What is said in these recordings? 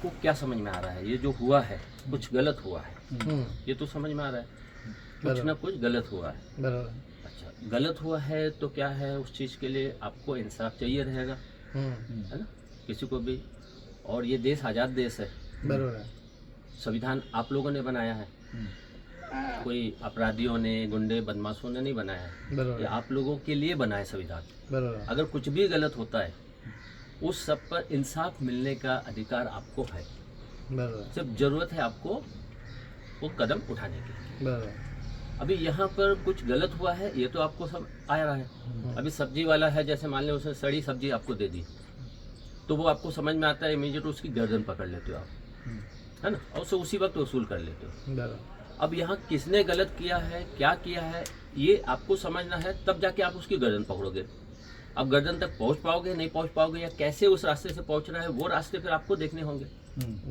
को क्या समझ में आ रहा है? ये जो हुआ है कुछ गलत हुआ है, ये तो समझ में आ रहा है कुछ ना कुछ गलत हुआ है। बराबर अच्छा, गलत हुआ है तो क्या है, उस चीज़ के लिए आपको इंसाफ चाहिए रहेगा, है ना, किसी को भी। और ये देश आज़ाद देश है, बराबर है। संविधान आप लोगों ने बनाया है, कोई अपराधियों ने, गुंडे बदमाशों ने नहीं बनाया है, बराबर ये है। आप लोगों के लिए बना है संविधान। बराबर है। अगर कुछ भी गलत होता है उस सब पर इंसाफ मिलने का अधिकार आपको है, बराबर है। सिर्फ ज़रूरत है आपको वो कदम उठाने की। बराबर है। अभी यहाँ पर कुछ गलत हुआ है ये तो आपको सब आ रहा है। अभी सब्जी वाला है, जैसे मान लें उसने सड़ी सब्जी आपको दे दी तो वो आपको समझ में आता है, इमीडिएट उसकी गर्दन पकड़ लेते हो आप, है ना, और उसे उसी वक्त वसूल कर लेते हो। बराबर अब यहाँ किसने गलत किया है, क्या किया है, ये आपको समझना है, तब जाके आप उसकी गर्दन पकड़ोगे। अब गर्दन तक पहुँच पाओगे नहीं पहुँच पाओगे, या कैसे उस रास्ते से पहुँच रहा है वो रास्ते फिर आपको देखने होंगे,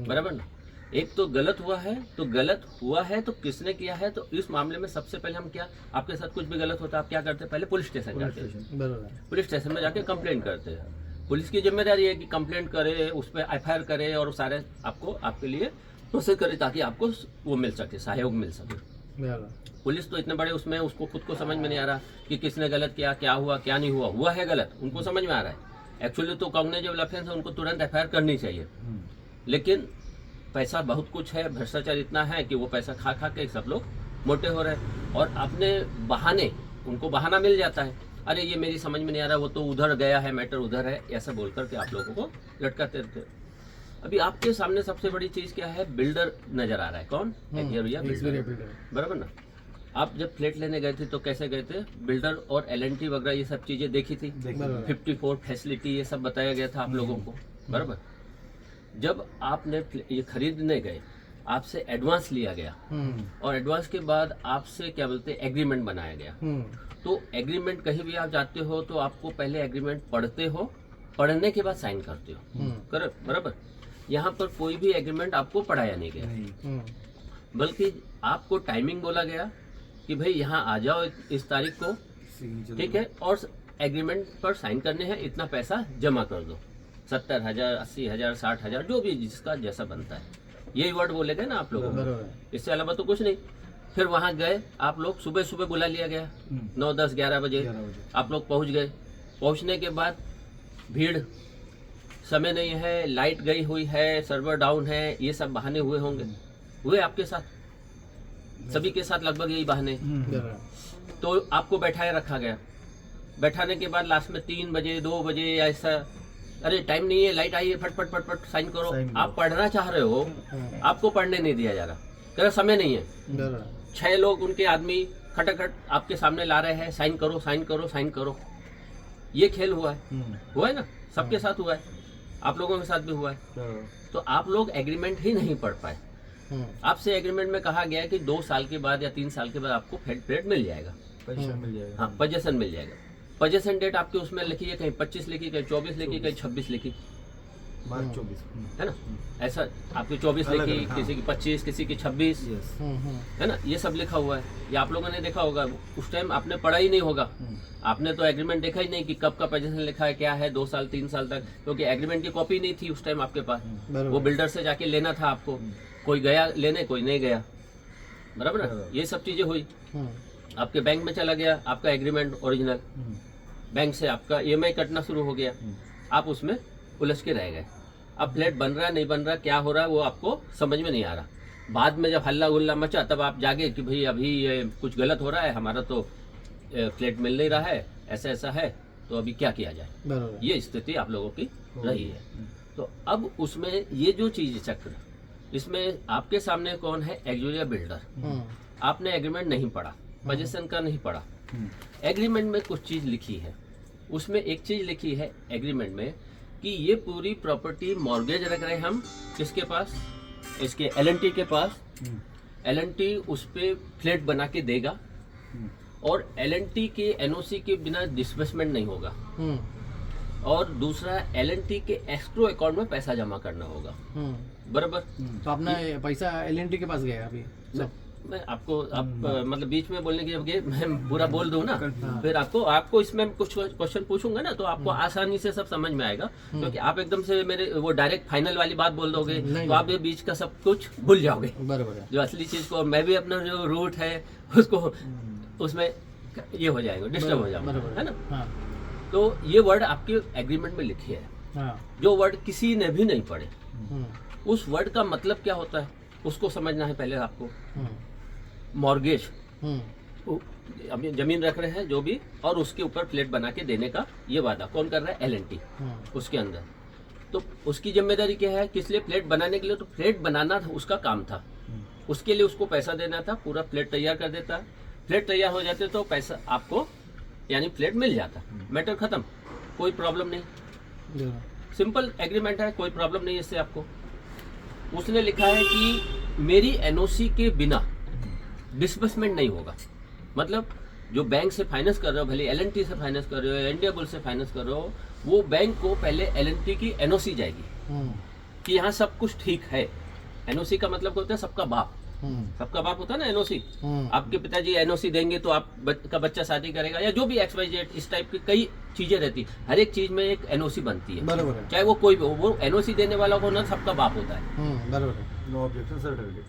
बराबर ना। एक तो गलत हुआ है तो गलत हुआ है तो किसने किया है, तो इस मामले में सबसे पहले हम क्या, आपके साथ कुछ भी गलत होता है आप क्या करते हैं, पहले पुलिस स्टेशन जाते हैं। बराबर है। पुलिस स्टेशन में जाके कंप्लेंट करते हैं। पुलिस की जिम्मेदारी है कि कंप्लेंट करे, उस पर एफआईआर करे और सारे आपको आपके लिए प्रोसेस करे ताकि आपको वो मिल सके, सहयोग मिल सके। बराबर पुलिस तो इतने बड़े उसमें उसको खुद को समझ में नहीं आ रहा कि किसने गलत किया, क्या हुआ क्या नहीं हुआ, हुआ है गलत उनको समझ में आ रहा है। एक्चुअली तो कॉग्निटिव ऑफेंस है, उनको तुरंत एफआईआर करनी चाहिए, लेकिन पैसा बहुत कुछ है, भ्रष्टाचार इतना है कि वो पैसा खा खा के सब लोग मोटे हो रहे हैं और अपने बहाने, उनको बहाना मिल जाता है, अरे ये मेरी समझ में नहीं आ रहा, वो तो उधर गया है, मैटर उधर है, ऐसा बोल करके आप लोगों को लटकाते रहते हैं। अभी आपके सामने सबसे बड़ी चीज क्या है, बिल्डर नजर आ रहा है। कौन? भैया बिल्डर, बराबर ना। आप जब फ्लैट लेने गए थे तो कैसे गए थे, बिल्डर और एलएनटी वगैरह ये सब चीजें देखी थी, 54 फैसिलिटी ये सब बताया गया था आप लोगों को, बराबर। जब आपने ये खरीदने गए आपसे एडवांस लिया गया और एडवांस के बाद आपसे क्या बोलते हैं एग्रीमेंट बनाया गया। तो एग्रीमेंट कहीं भी आप जाते हो तो आपको पहले एग्रीमेंट पढ़ते हो, पढ़ने के बाद साइन करते हो, करेक्ट, बराबर। यहाँ पर कोई भी एग्रीमेंट आपको पढ़ाया नहीं गया, बल्कि आपको टाइमिंग बोला गया कि भाई यहाँ आ जाओ इस तारीख को, ठीक है, और एग्रीमेंट पर साइन करने हैं, इतना पैसा जमा कर दो, 70,000, 80,000, 60,000 जो भी जिसका जैसा बनता है, यही वर्ड बोले गए ना आप लोगों को, इससे अलावा तो कुछ नहीं। फिर वहाँ गए आप लोग, सुबह सुबह बुला लिया गया, 9, 10, 11 बजे आप लोग पहुँच गए। पहुँचने के बाद भीड़, समय नहीं है, लाइट गई हुई है, सर्वर डाउन है, ये सब बहाने हुए होंगे, हुए आपके साथ, सभी के साथ लगभग यही बहाने। तो आपको बैठाए रखा गया, बैठाने के बाद लास्ट में 3 बजे 2 बजे ऐसा, अरे टाइम नहीं है, लाइट आई है, फट फट फट फट साइन करो। आप पढ़ना चाह रहे हो, आपको पढ़ने नहीं दिया जा रहा, कह रहा समय नहीं है। 6 लोग उनके आदमी खटाखट आपके सामने ला रहे हैं, साइन करो साइन करो साइन करो। ये खेल हुआ है ना, सबके साथ हुआ है, आप लोगों के साथ भी हुआ है। तो आप लोग एग्रीमेंट ही नहीं पढ़ पाए। आपसे एग्रीमेंट में कहा गया है कि 2 साल के बाद या 3 साल के बाद आपको फ्लैट मिल जाएगा, पोजीशन मिल जाएगा। हाँ, पोजीशन मिल जाएगा। पोजीशन डेट आपके उसमें लिखी है, कहीं 25 लिखी, कहीं 24 लिखी, कहीं 26 लिखी, मार्च 24 है ना, ऐसा आपकी 24 अलग लिखी, अलग, हाँ। किसी की 25, किसी की 26, है ना, ये सब लिखा हुआ है। ये आप लोगों ने देखा होगा, उस टाइम आपने पढ़ा ही नहीं होगा, आपने तो एग्रीमेंट देखा ही नहीं कि कब का पोजीशन लिखा है, क्या है, 2 साल 3 साल तक, क्योंकि एग्रीमेंट की कॉपी नहीं थी उस टाइम आपके पास, वो बिल्डर से जाके लेना था आपको, कोई गया लेने कोई नहीं गया, बराबर ना। ये सब चीजें हुई, आपके बैंक में चला गया आपका एग्रीमेंट ओरिजिनल, बैंक से आपका ईएमआई कटना शुरू हो गया, आप उसमें उलझ के रह गए। अब फ्लैट बन रहा है नहीं बन रहा, क्या हो रहा है वो आपको समझ में नहीं आ रहा। बाद में जब हल्ला गुल्ला मचा तब आप जागे कि भाई अभी ये कुछ गलत हो रहा है, हमारा तो फ्लैट मिल नहीं रहा है, ऐसा ऐसा है, तो अभी क्या किया जाए। ये स्थिति आप लोगों की रही है। तो अब उसमें ये जो चीज चक्र, इसमें आपके सामने कौन है, एक्जुरिया बिल्डर। आपने एग्रीमेंट नहीं पढ़ा, पोजीशन का नहीं पढ़ा। एग्रीमेंट में कुछ चीज लिखी है, उसमें एक चीज लिखी है एग्रीमेंट में कि ये पूरी प्रॉपर्टी मॉर्गेज रख रहे हैं हम, किसके पास, इसके एलएनटी के पास। एलएनटी उस पे फ्लैट बना के देगा और एलएनटी के एनओसी के बिना डिस्बर्समेंट नहीं होगा। और दूसरा, एलएनटी के एस्क्रो अकाउंट में पैसा जमा करना होगा, बराबर। तो अपना पैसा एलएनटी के पास गया अभी सब? मैं आपको मतलब बीच में बोलने की जगह मैं पूरा बोल दूं ना, फिर आपको इसमें कुछ क्वेश्चन पूछूंगा ना, तो आपको आसानी से सब समझ में आएगा। क्योंकि आप एकदम से मेरे वो डायरेक्ट फाइनल वाली बात बोल दोगे तो आप ये बीच का सब कुछ भूल जाओगे, बराबर है। जो असली चीज को। मैं भी अपना जो रूट है उसको उसमें ये हो जाएगा, डिस्टर्ब हो जाएगा, है ना। हाँ तो ये वर्ड आपके एग्रीमेंट में लिखी है, हाँ जो वर्ड किसी ने भी नहीं पढ़े, हम्म, उस वर्ड का मतलब क्या होता है उसको समझना है पहले आपको। हम्म, मॉर्गेज, हम्म, अभी जमीन रख रहे हैं जो भी, और उसके ऊपर प्लेट बना के देने का ये वादा कौन कर रहा है? एलएनटी। उसके अंदर तो उसकी जिम्मेदारी क्या है? किस लिए? प्लेट बनाने के लिए। तो प्लेट बनाना था उसका काम था, उसके लिए उसको पैसा देना था, पूरा प्लेट तैयार कर देता। प्लेट तैयार हो जाते तो पैसा आपको यानी प्लेट मिल जाता, मैटर खत्म, कोई प्रॉब्लम नहीं। सिंपल एग्रीमेंट है, कोई प्रॉब्लम नहीं इससे आपको। उसने लिखा है कि मेरी एनओसी के बिना डिस्बर्समेंट नहीं होगा। मतलब जो बैंक से फाइनेंस कर रहे हो, भले एलएनटी से फाइनेंस कर रहे हो, इंडिया बुल्स से फाइनेंस कर रहे हो, वो बैंक को पहले एलएनटी की एनओसी जाएगी कि यहाँ सब कुछ ठीक है। एनओसी का मतलब होता है सबका बाप, सबका बाप होता है ना एनओसी। आपके पिताजी एनओसी देंगे तो आप का बच्चा शादी करेगा, या जो भी XYZ इस टाइप की कई चीजें रहती है। हर एक चीज में एक एनओसी बनती है, बराबर है। चाहे वो कोई भी हो। वो एनओसी देने वाला हो ना, सबका बाप होता है। बराबर है। No objection certificate.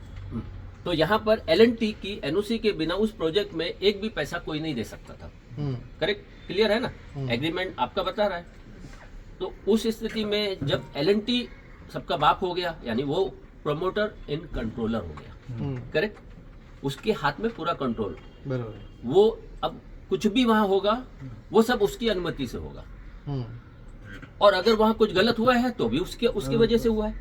तो यहाँ पर एलएनटी की एनओसी के बिना उस प्रोजेक्ट में एक भी पैसा कोई नहीं दे सकता था। करेक्ट, क्लियर है ना? एग्रीमेंट आपका बता रहा है। तो उस स्थिति में जब एलएनटी सबका बाप हो गया, यानी वो प्रमोटर इन कंट्रोलर हो गया, करेक्ट, उसके हाथ में पूरा कंट्रोल। बराबर है। वो अब कुछ भी वहां होगा वो सब उसकी अनुमति से होगा, और अगर वहां कुछ गलत हुआ है तो भी उसकी वजह से हुआ है,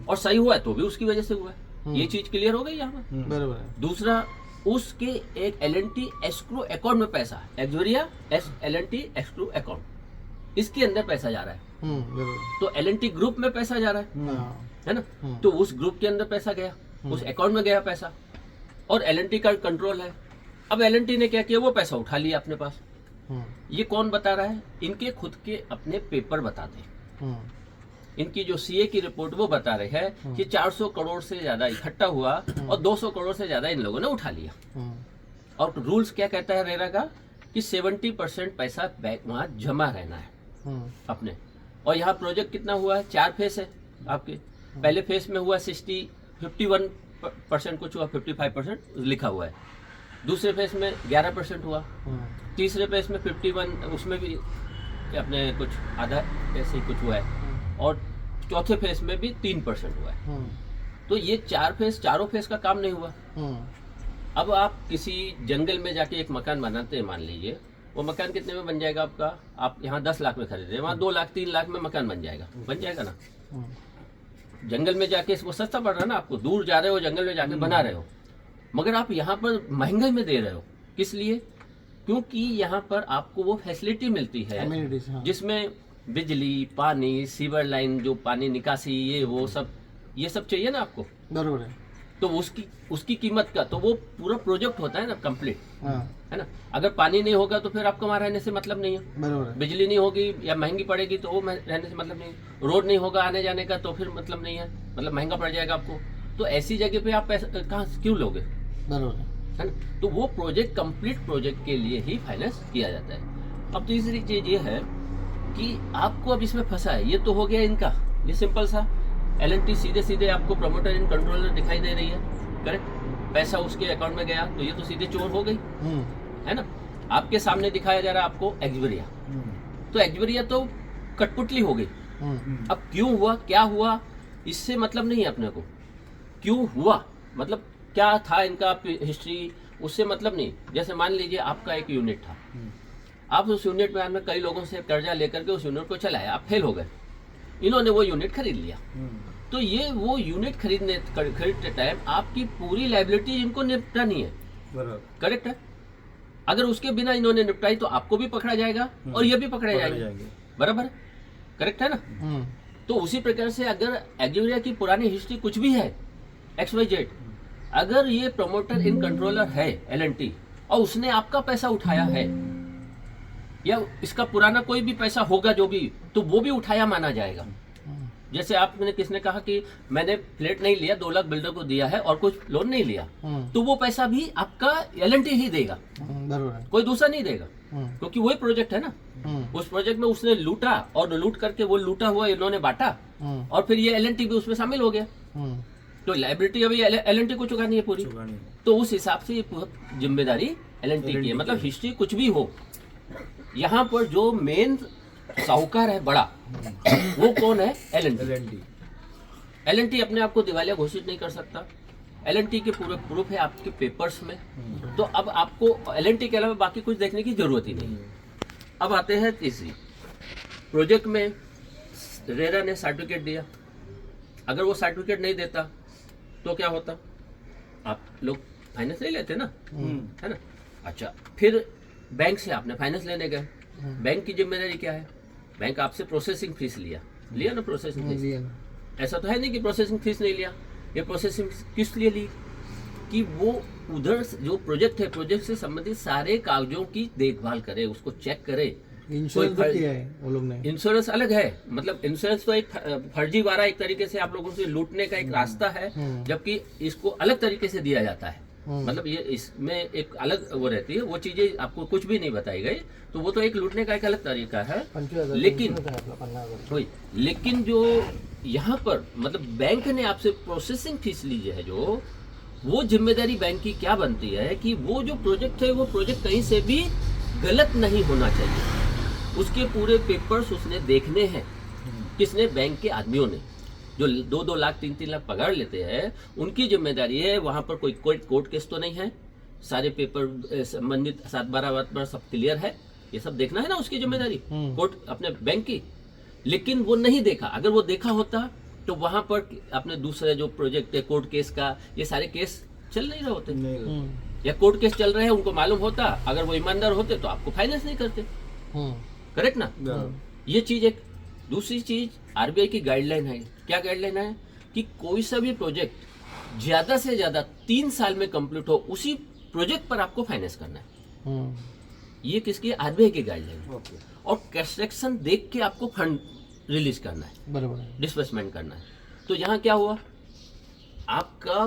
और सही हुआ है तो भी उसकी वजह से हुआ है। ये चीज क्लियर हो गई यहाँ पर। बराबर है। दूसरा, उसके एक एलएनटी एस्क्रो अकाउंट में पैसा है, एक्सवेरिया एलएनटी एस्क्रो अकाउंट, इसके अंदर पैसा जा रहा है। बराबर तो एलएनटी ग्रुप में पैसा जा रहा है ना। तो उस ग्रुप के अंदर पैसा गया, उस अकाउंट में गया पैसा, और एलएनटी का कंट्रोल है। अब एलएनटी ने क्या किया? वो पैसा उठा लिया अपने पास। ये कौन बता रहा है? इनके खुद के अपने पेपर बताते हैं। इनकी जो सीए की रिपोर्ट वो बता रहे हैं कि 400 करोड़ से ज्यादा इकट्ठा हुआ और 200 करोड़ से ज्यादा इन लोगों ने उठा लिया। और रूल्स क्या कहता है रेरा का कि 70% पैसा बैंक वहां जमा रहना है अपने। और यहाँ प्रोजेक्ट कितना हुआ है? 4 फेस है आपके। पहले फेस में हुआ 51% कुछ हुआ, 55% लिखा हुआ है। दूसरे फेस में 11% हुआ, तीसरे फेस में 51, उसमें भी अपने कुछ आधा ऐसे ही कुछ हुआ है, और चौथे फेस में भी 3% हुआ है। तो ये 4 फेस, चारों फेस का काम नहीं हुआ। अब आप किसी जंगल में जाके एक मकान बनाते हैं, मान लीजिए, वो मकान कितने में बन जाएगा आपका? आप यहाँ 10 लाख में खरीद रहे हैं, वहाँ 2 लाख 3 लाख में मकान बन जाएगा ना। जंगल में जाके वो सस्ता पड़ रहा है ना आपको, दूर जा रहे हो जंगल में जाके बना रहे हो, मगर आप यहाँ पर महंगे में दे रहे हो। किस लिए? क्योंकि यहाँ पर आपको वो फैसिलिटी मिलती है जिसमें बिजली, पानी, सीवर लाइन, जो पानी निकासी, ये सब चाहिए ना आपको। बराबर है। तो उसकी कीमत का तो वो पूरा प्रोजेक्ट होता है ना कंप्लीट, है ना। अगर पानी नहीं होगा तो फिर आपको वहाँ रहने से मतलब नहीं है। बराबर है। बिजली नहीं होगी या महंगी पड़ेगी तो वो रहने से मतलब नहीं है। रोड नहीं होगा आने जाने का तो फिर मतलब नहीं है, मतलब महंगा पड़ जाएगा आपको। तो ऐसी जगह पे आप पैसा कहाँ क्यों लोगे? बराबर है ना। तो वो प्रोजेक्ट कंप्लीट प्रोजेक्ट के लिए ही फाइनेंस किया जाता है। अब तीसरी चीज ये है कि आपको अब इसमें फंसा है, ये तो हो गया इनका, ये सिंपल सा एलएनटी सीधे सीधे आपको प्रमोटर इन कंट्रोलर दिखाई दे रही है, करेक्ट। पैसा उसके अकाउंट में गया तो ये तो सीधे चोर हो गई, है ना। आपके सामने दिखाया जा रहा है आपको एक्सवेरिया, तो एक्सवेरिया तो कठपुतली हो गई। अब क्यों हुआ, क्या हुआ, इससे मतलब नहीं है अपने को। क्यों हुआ मतलब क्या था इनका हिस्ट्री, उससे मतलब नहीं। जैसे मान लीजिए आपका एक यूनिट था, आप उस यूनिट में आपने कई लोगों से कर्जा लेकर के उस यूनिट को चलाया, आप फेल हो गए, इन्होंने वो यूनिट खरीद लिया। तो ये वो यूनिट खरीदते टाइम आपकी पूरी लायबिलिटी इनको निपटानी है, करेक्ट है। अगर उसके बिना इन्होंने निपटाई तो आपको भी पकड़ा जाएगा और ये भी पकड़े जाएंगे, बराबर, करेक्ट है ना। तो उसी प्रकार से अगर एक्सवेरिया की पुरानी हिस्ट्री कुछ भी है XYZ, अगर ये प्रमोटर इन कंट्रोलर है एलएनटी और उसने आपका पैसा उठाया है या इसका पुराना कोई भी पैसा होगा जो भी, तो वो भी उठाया माना जाएगा। जैसे आपने किसने कहा कि मैंने फ्लैट नहीं लिया, 2 लाख बिल्डर को दिया है और कुछ लोन नहीं लिया, तो वो पैसा भी आपका एल&टी ही देगा, बरोबर है। कोई दूसरा नहीं देगा, क्योंकि वही प्रोजेक्ट है ना। उस प्रोजेक्ट में उसने लूटा और लूट करके वो लूटा हुआ इन्होंने बांटा और फिर ये एल&टी भी उसमें शामिल हो गया, तो लाइबिलिटी अभी एल&टी को चुकानी है पूरी। चुकानी है। तो उस हिसाब से ये पूरी जिम्मेदारी एल&टी की है। मतलब हिस्ट्री कुछ भी हो, यहाँ पर जो मेन साहूकार है बड़ा, वो कौन है? एल&टी। LNT एल&टी अपने आप को दिवालिया घोषित नहीं कर सकता। एल&टी के पूरे प्रूफ है आपके पेपर्स में। तो अब आपको एल&टी के अलावा बाकी कुछ देखने की जरूरत ही नहीं है। अब आते हैं तीसरी, प्रोजेक्ट में रेरा ने सर्टिफिकेट दिया, अगर वो सर्टिफिकेट नहीं देता तो क्या होता? आप लोग फाइनेंस नहीं लेते ना, है ना? अच्छा, फिर बैंक से आपने फाइनेंस लेने गए, बैंक की जिम्मेदारी क्या है? बैंक आपसे प्रोसेसिंग फीस लिया ना, प्रोसेसिंग फीस। लिया ना। ऐसा तो है नहीं कि प्रोसेसिंग फीस नहीं लिया। ये प्रोसेसिंग किस लिए ली? कि वो उधर जो प्रोजेक्ट है, प्रोजेक्ट से संबंधित सारे कागजों की देखभाल करे, उसको चेक करे। इंश्योरेंस भी किया है वो लोग ने। इंश्योरेंस अलग है, मतलब इंश्योरेंस तो एक फर्जीवाड़ा एक तरीके से आप लोगों से लूटने का एक रास्ता है, जबकि इसको अलग तरीके से दिया जाता है। मतलब ये इसमें एक अलग वो रहती है, वो चीजें आपको कुछ भी नहीं बताई गई, तो वो तो एक लूटने का एक अलग तरीका है। लेकिन जो यहाँ पर मतलब बैंक ने आपसे प्रोसेसिंग फीस ली है, जो वो जिम्मेदारी बैंक की क्या बनती है कि वो जो प्रोजेक्ट है, वो प्रोजेक्ट कहीं से भी गलत नहीं होना चाहिए। उसके पूरे पेपर्स उसने देखने हैं। किसने? बैंक के आदमियों ने, जो 2-2 लाख 3-3 लाख पगार लेते हैं, उनकी जिम्मेदारी है। वहां पर कोई कोर्ट केस तो नहीं है, सारे पेपर संबंधित 7/12 सब क्लियर है, ये सब देखना है ना उसकी जिम्मेदारी, कोर्ट अपने बैंक की। लेकिन वो नहीं देखा। अगर वो देखा होता तो वहां पर अपने दूसरे जो प्रोजेक्ट है कोर्ट केस का, ये सारे केस चल नहीं रहे होते, या कोर्ट केस चल रहे हैं, उनको मालूम होता, अगर वो ईमानदार होते तो आपको फाइनेंस नहीं करते। करेक्ट ना? ये चीज एक। दूसरी चीज, आरबीआई की गाइडलाइन है। क्या गाइडलाइन है? कि कोई सा भी प्रोजेक्ट ज्यादा से ज्यादा 3 साल में कंप्लीट हो, उसी प्रोजेक्ट पर आपको फाइनेंस करना है। ये किसकी? आरबीआई की गाइडलाइन है। और कंस्ट्रक्शन देख के आपको फंड रिलीज करना है, बराबर है। डिस्बर्समेंट करना है। तो यहाँ क्या हुआ? आपका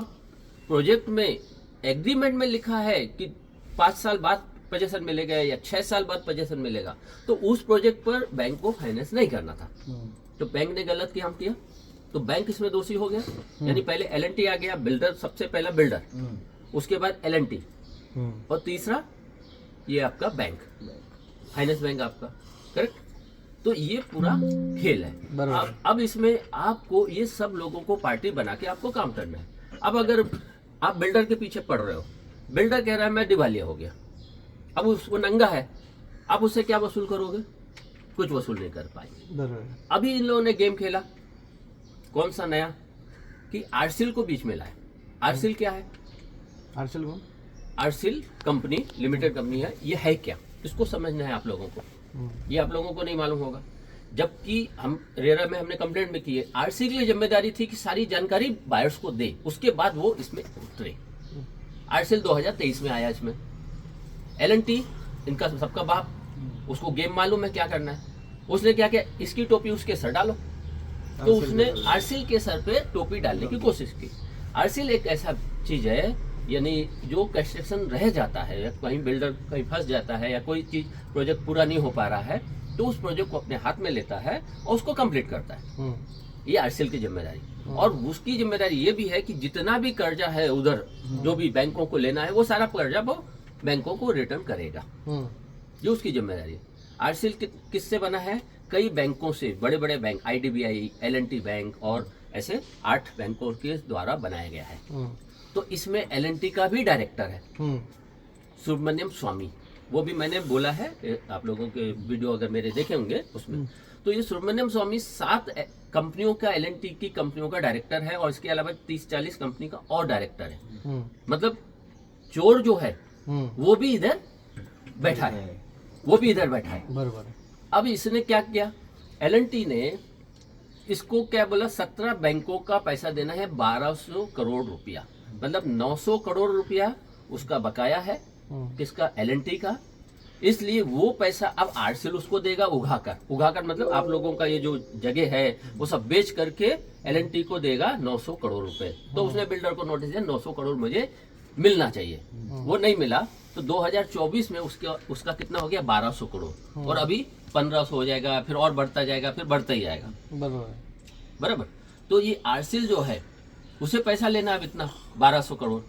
प्रोजेक्ट में एग्रीमेंट में लिखा है कि 5 साल बाद पोजीशन मिलेगा या 6 साल बाद पोजीशन मिलेगा, तो उस प्रोजेक्ट पर बैंक को फाइनेंस नहीं करना था। तो बैंक ने गलत काम किया, तो बैंक इसमें दोषी हो गया। यानी पहले एल&टी आ गया, बिल्डर सबसे पहला बिल्डर, उसके बाद एल&टी, और तीसरा ये आपका बैंक, फाइनेंस बैंक आपका। करेक्ट? तो ये पूरा खेल है। अब इसमें आपको ये सब लोगों को पार्टी बना के आपको काम करना है। अब अगर आप बिल्डर के पीछे पड़ रहे हो, बिल्डर कह रहा है मैं दिवालिया हो गया, अब उसको नंगा है, आप उससे क्या वसूल करोगे? कुछ वसूल नहीं कर पाएंगे। अभी इन लोगों ने गेम खेला, कौन सा नया, कि आरसील को बीच में लाए। आरसील क्या है? आरसील कौन? आरसील कंपनी लिमिटेड कंपनी है। ये है क्या, इसको समझना है आप लोगों को। ये आप लोगों को नहीं मालूम होगा, जबकि हम रेरा में हमने कंप्लेंट में की है। आरसील की जिम्मेदारी थी कि सारी जानकारी बायर्स को दे, उसके बाद वो इसमें उतरे। आरसील 2023 में आया इसमें। एल&टी इनका सबका बाप, उसको गेम मालूम है क्या करना है। उसने क्या किया? इसकी टोपी उसके सर डालो, तो उसने आरसील के सर पे टोपी डालने की कोशिश की। आरसील एक ऐसा चीज है, यानी जो कंस्ट्रक्शन रह जाता है, या कहीं बिल्डर कहीं फंस जाता है, या कोई चीज प्रोजेक्ट पूरा नहीं हो पा रहा है, तो उस प्रोजेक्ट को अपने हाथ में लेता है और उसको कंप्लीट करता है। ये आरसील की जिम्मेदारी। और उसकी जिम्मेदारी ये भी है कि जितना भी कर्जा है उधर, जो भी बैंकों को लेना है, वो सारा कर्जा वो बैंकों को रिटर्न करेगा। ये उसकी जिम्मेदारी है। आरसील किससे बना है? कई बैंकों से, बड़े बड़े बैंक, आईडीबीआई, एल&टी बैंक और ऐसे 8 बैंकों के द्वारा बनाया गया है। तो इसमें एल&टी का भी डायरेक्टर है सुब्रमण्यम स्वामी, वो भी मैंने बोला है, आप लोगों के वीडियो अगर मेरे देखे होंगे उसमें। तो ये सुब्रमण्यम स्वामी 7 कंपनियों का, एल&टी की कंपनियों का डायरेक्टर है, और इसके अलावा 30-40 कंपनी का और डायरेक्टर है। मतलब चोर जो है वो भी इधर बैठा है, वो भी इधर बैठा है। बराबर। अब इसने क्या किया? एल&टी ने इसको क्या बोला? 17 बैंकों का पैसा देना है, 1200 करोड़ रुपया, मतलब 900 करोड़ रुपया उसका बकाया है। किसका? एल&टी का। इसलिए वो पैसा अब आरसीएल उसको देगा उगाकर मतलब आप लोगों का ये जो जगह है वो सब बेच करके एलएनटी को देगा 900 करोड़ रुपए। तो उसने बिल्डर को नोटिस दिया 900 करोड़ मुझे मिलना चाहिए, वो नहीं मिला। तो 2024 में उसका कितना हो गया 1200 करोड़, और अभी 1500 हो जाएगा, फिर और बढ़ता जाएगा, फिर बढ़ता ही जाएगा। बराबर। तो ये आरसीएल जो है उसे पैसा लेना अब इतना 1200 करोड़।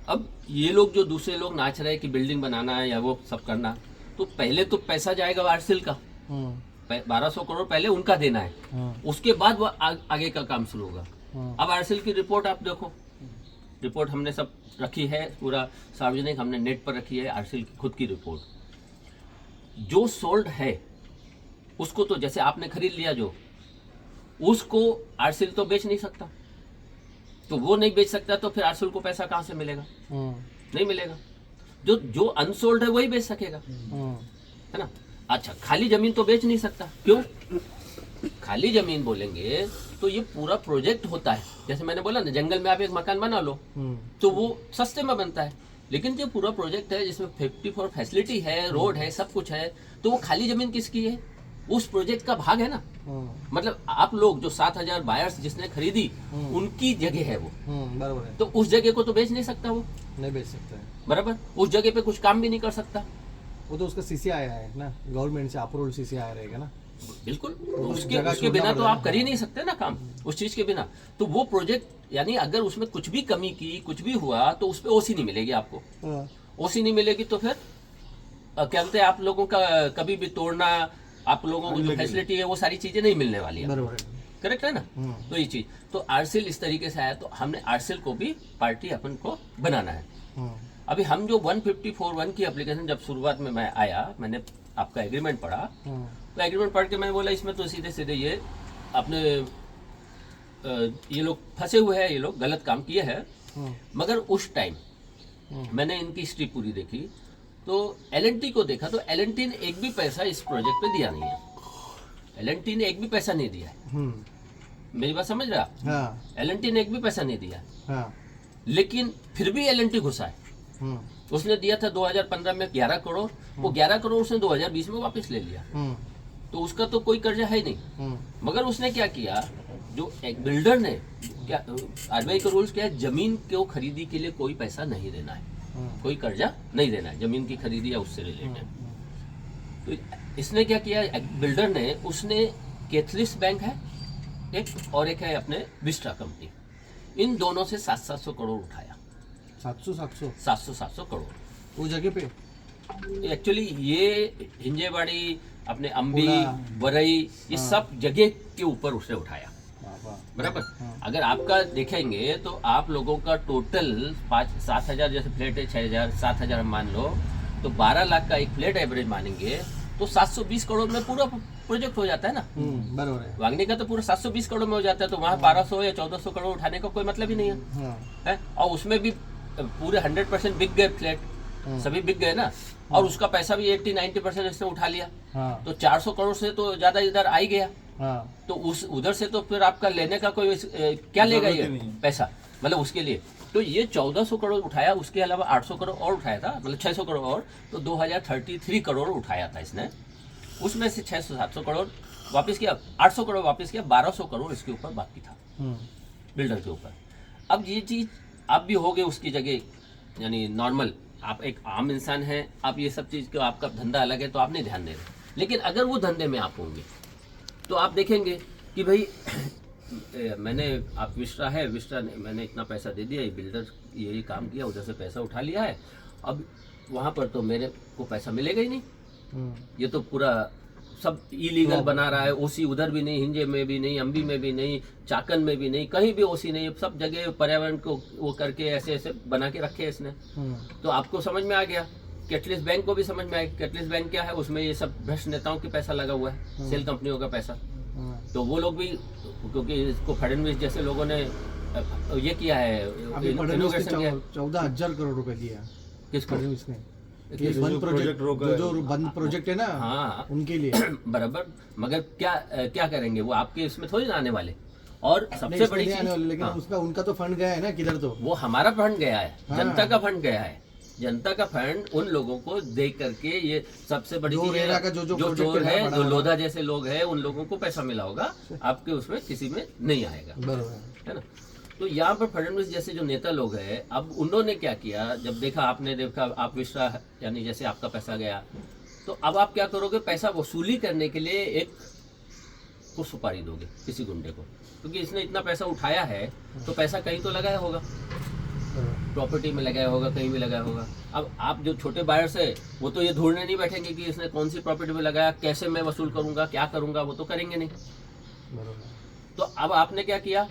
अब ये लोग जो दूसरे लोग नाच रहे हैं कि बिल्डिंग बनाना है या वो सब करना, तो पहले तो पैसा जाएगा आरसीएल का 1200 करोड़ पहले उनका देना है, उसके बाद वो आगे का काम शुरू होगा। अब आरसीएल की रिपोर्ट आप देखो, रिपोर्ट हमने सब रखी है, पूरा सार्वजनिक हमने नेट पर रखी है, आरसीएल की खुद की रिपोर्ट। जो सोल्ड है उसको तो जैसे आपने खरीद लिया, जो उसको आरसीएल तो बेच नहीं सकता, तो वो नहीं बेच सकता तो फिर आरसीएल को पैसा कहां से मिलेगा? नहीं मिलेगा। जो अनसोल्ड है वही बेच सकेगा, है ना। अच्छा, खाली जमीन तो बेच नहीं सकता, क्यों? खाली जमीन बोलेंगे तो ये पूरा प्रोजेक्ट होता है, जैसे मैंने बोला ना, जंगल में आप एक मकान बना लो तो वो सस्ते में बनता है, लेकिन जो पूरा प्रोजेक्ट है जिसमें 54 फैसिलिटी है, रोड है, सब कुछ है, तो वो खाली जमीन किसकी है? उस प्रोजेक्ट का भाग है ना। मतलब आप लोग जो 7000 बायर्स जिसने खरीदी उनकी जगह है वो, बराबर है। तो उस जगह को तो बेच नहीं सकता, वो नहीं बेच सकता है, बराबर। उस जगह पे कुछ काम भी नहीं कर सकता, वो तो उसका सीसी आया है ना, गवर्नमेंट से अप्रूवल सीसी आया रहेगा ना। बिल्कुल। उसके बिना तो आप कर ही नहीं सकते ना काम, उस चीज के बिना। तो वो प्रोजेक्ट यानी अगर उसमें कुछ भी कमी की, कुछ भी हुआ, तो उस पर ओसी नहीं मिलेगी आपको। ओसी नहीं मिलेगी तो फिर क्या बोलते हैं, आप लोगों का कभी भी तोड़ना, आप लोगों को जो फैसिलिटी है वो सारी चीजें नहीं मिलने वाली है। करेक्ट है ना। तो ये चीज तो आरसीएल इस तरीके से आया, तो हमने आरसीएल को भी पार्टी अपन को बनाना है। अभी हम जो 154(1) की एप्लीकेशन, जब शुरुआत में मैं आया, मैंने आपका एग्रीमेंट पढ़ा, तो एग्रीमेंट पढ़ के मैंने बोला इसमें तो सीधे सीधे ये अपने ये लोग फंसे हुए हैं, ये लोग गलत काम किए हैं। मगर उस टाइम मैंने इनकी हिस्ट्री पूरी देखी, तो एलएनटी को देखा, तो एलएनटी ने एक भी पैसा इस प्रोजेक्ट पे दिया नहीं है। एलएनटी ने एक भी पैसा नहीं दिया है। मेरी बात समझ रहा? एलएनटी ने एक भी पैसा नहीं दिया, लेकिन फिर भी एलएनटी घुसा है। उसने दिया था 2015 में 11 करोड़, वो 11 करोड़ उसने 2020 में वापस ले लिया, तो उसका तो कोई कर्जा है ही नहीं। मगर उसने क्या किया, जो एक बिल्डर ने क्या, आरबीआई का रूल्स क्या है, जमीन को खरीदी के लिए कोई पैसा नहीं देना है, कोई कर्जा नहीं देना है जमीन की खरीदी या उससे रिलेटेड। तो इसने क्या किया, बिल्डर ने, उसने कैथलिस्ट बैंक है एक, और एक है अपने विस्टा कंपनी, इन दोनों से 700 करोड़ उठाया। 700 करोड़ वो जगह पे। एक्चुअली ये हिंजेवाड़ी, अपने अम्बी, बरई, ये सब जगह के ऊपर उसने उठाया, बराबर। अगर आपका देखेंगे तो आप लोगों का टोटल 7,000 जैसे फ्लैट है, 6,000 7,000 हम मान लो, तो 12 लाख का एक फ्लैट एवरेज मानेंगे तो 720 करोड़ में पूरा प्रोजेक्ट हो जाता है ना। बराबर है। वागनी का तो पूरा 720 करोड़ में हो जाता है, तो वहाँ 1200 या 1400 करोड़ उठाने का कोई मतलब ही नहीं है। और उसमें भी पूरे 100% बिक गए फ्लैट, सभी बिक गए ना, और उसका पैसा भी 80-90% इसने उठा लिया। तो 400 करोड़ से तो ज्यादा इधर आ ही गया। तो उस उधर से तो फिर आपका लेने का कोई क्या लेगा ये पैसा, मतलब उसके लिए। तो ये 1400 करोड़ उठाया, उसके अलावा 800 करोड़ और उठाया था, मतलब 600 करोड़ और, तो 2033 करोड़ उठाया था इसने। उसमें से 600-700 करोड़ वापस किया, 800 करोड़ वापस किया, 1200 करोड़ इसके ऊपर बाकी था बिल्डर के ऊपर। अब ये चीज आप भी हो गए उसकी जगह, यानी नॉर्मल, आप एक आम इंसान हैं, आप ये सब चीज़ को, आपका धंधा अलग है तो आप नहीं ध्यान दे रहे। लेकिन अगर वो धंधे में आप होंगे तो आप देखेंगे कि भाई मैंने, आप विस्टा है, विस्टा ने मैंने इतना पैसा दे दिया, ये बिल्डर यही काम किया, उधर से पैसा उठा लिया है, अब वहाँ पर तो मेरे को पैसा मिलेगा ही नहीं। ये तो पूरा सब इलीगल बना रहा है। ओसी उधर भी नहीं, हिंजे में भी नहीं, अम्बी में भी नहीं, चाकन में भी नहीं, कहीं भी ओसी नहीं, सब जगह पर्यावरण को वो करके ऐसे ऐसे बना के रखे इसने। तो आपको समझ में आ गया। कैटलिस्ट बैंक को भी समझ में आया। कैटलिस्ट बैंक क्या है, उसमें ये सब भ्रष्ट नेताओं के पैसा लगा हुआ है, सेल कंपनियों का पैसा। तो वो लोग भी, क्योंकि इसको फडणवीस जैसे लोगों ने ये किया है, इनोवेशन किया। 14,000 करोड़ रुपए दिया किसको? फडणवीस ने। ये बंद प्रोजेक्ट, जो बंद प्रोजेक्ट है ना, हाँ उनके लिए बराबर। मगर क्या करेंगे वो, आपके इसमें थोड़ी ना आने वाले। और सबसे बड़ी चीज, लेकिन उसका उनका तो फंड गया है ना किधर, तो वो हमारा फंड गया है, जनता का फंड गया है। जनता का फंड उन लोगों को दे करके, ये सबसे बड़ी जो चीज रेरा का जो जो project चोर है, बड़ा जो बड़ा। लोधा जैसे लोग हैं, उन लोगों को पैसा मिला होगा, आपके उसमें किसी में नहीं आएगा, बरोबर है ना। तो यहाँ पर फडणवीस जैसे जो नेता लोग हैं, अब उन्होंने क्या किया, जब देखा, आपने देखा, आप विश्रा यानी जैसे आपका पैसा गया, तो अब आप क्या करोगे, पैसा वसूली करने के लिए एक को सुपारी दोगे किसी गुंडे को, क्योंकि इसने इतना पैसा उठाया है तो पैसा कहीं तो लगाया होगा, बरोबर प्रॉपर्टी में लगाया होगा, कहीं भी लगाया होगा। अब आप जो छोटे बायर्स है, वो तो ये ढूंढने नहीं बैठेंगे कि इसने कौन सी प्रॉपर्टी में लगाया, कैसे मैं वसूल करूंगा, क्या करूंगा, वो तो करेंगे नहीं। बरोबर तो अब आपने क्या किया,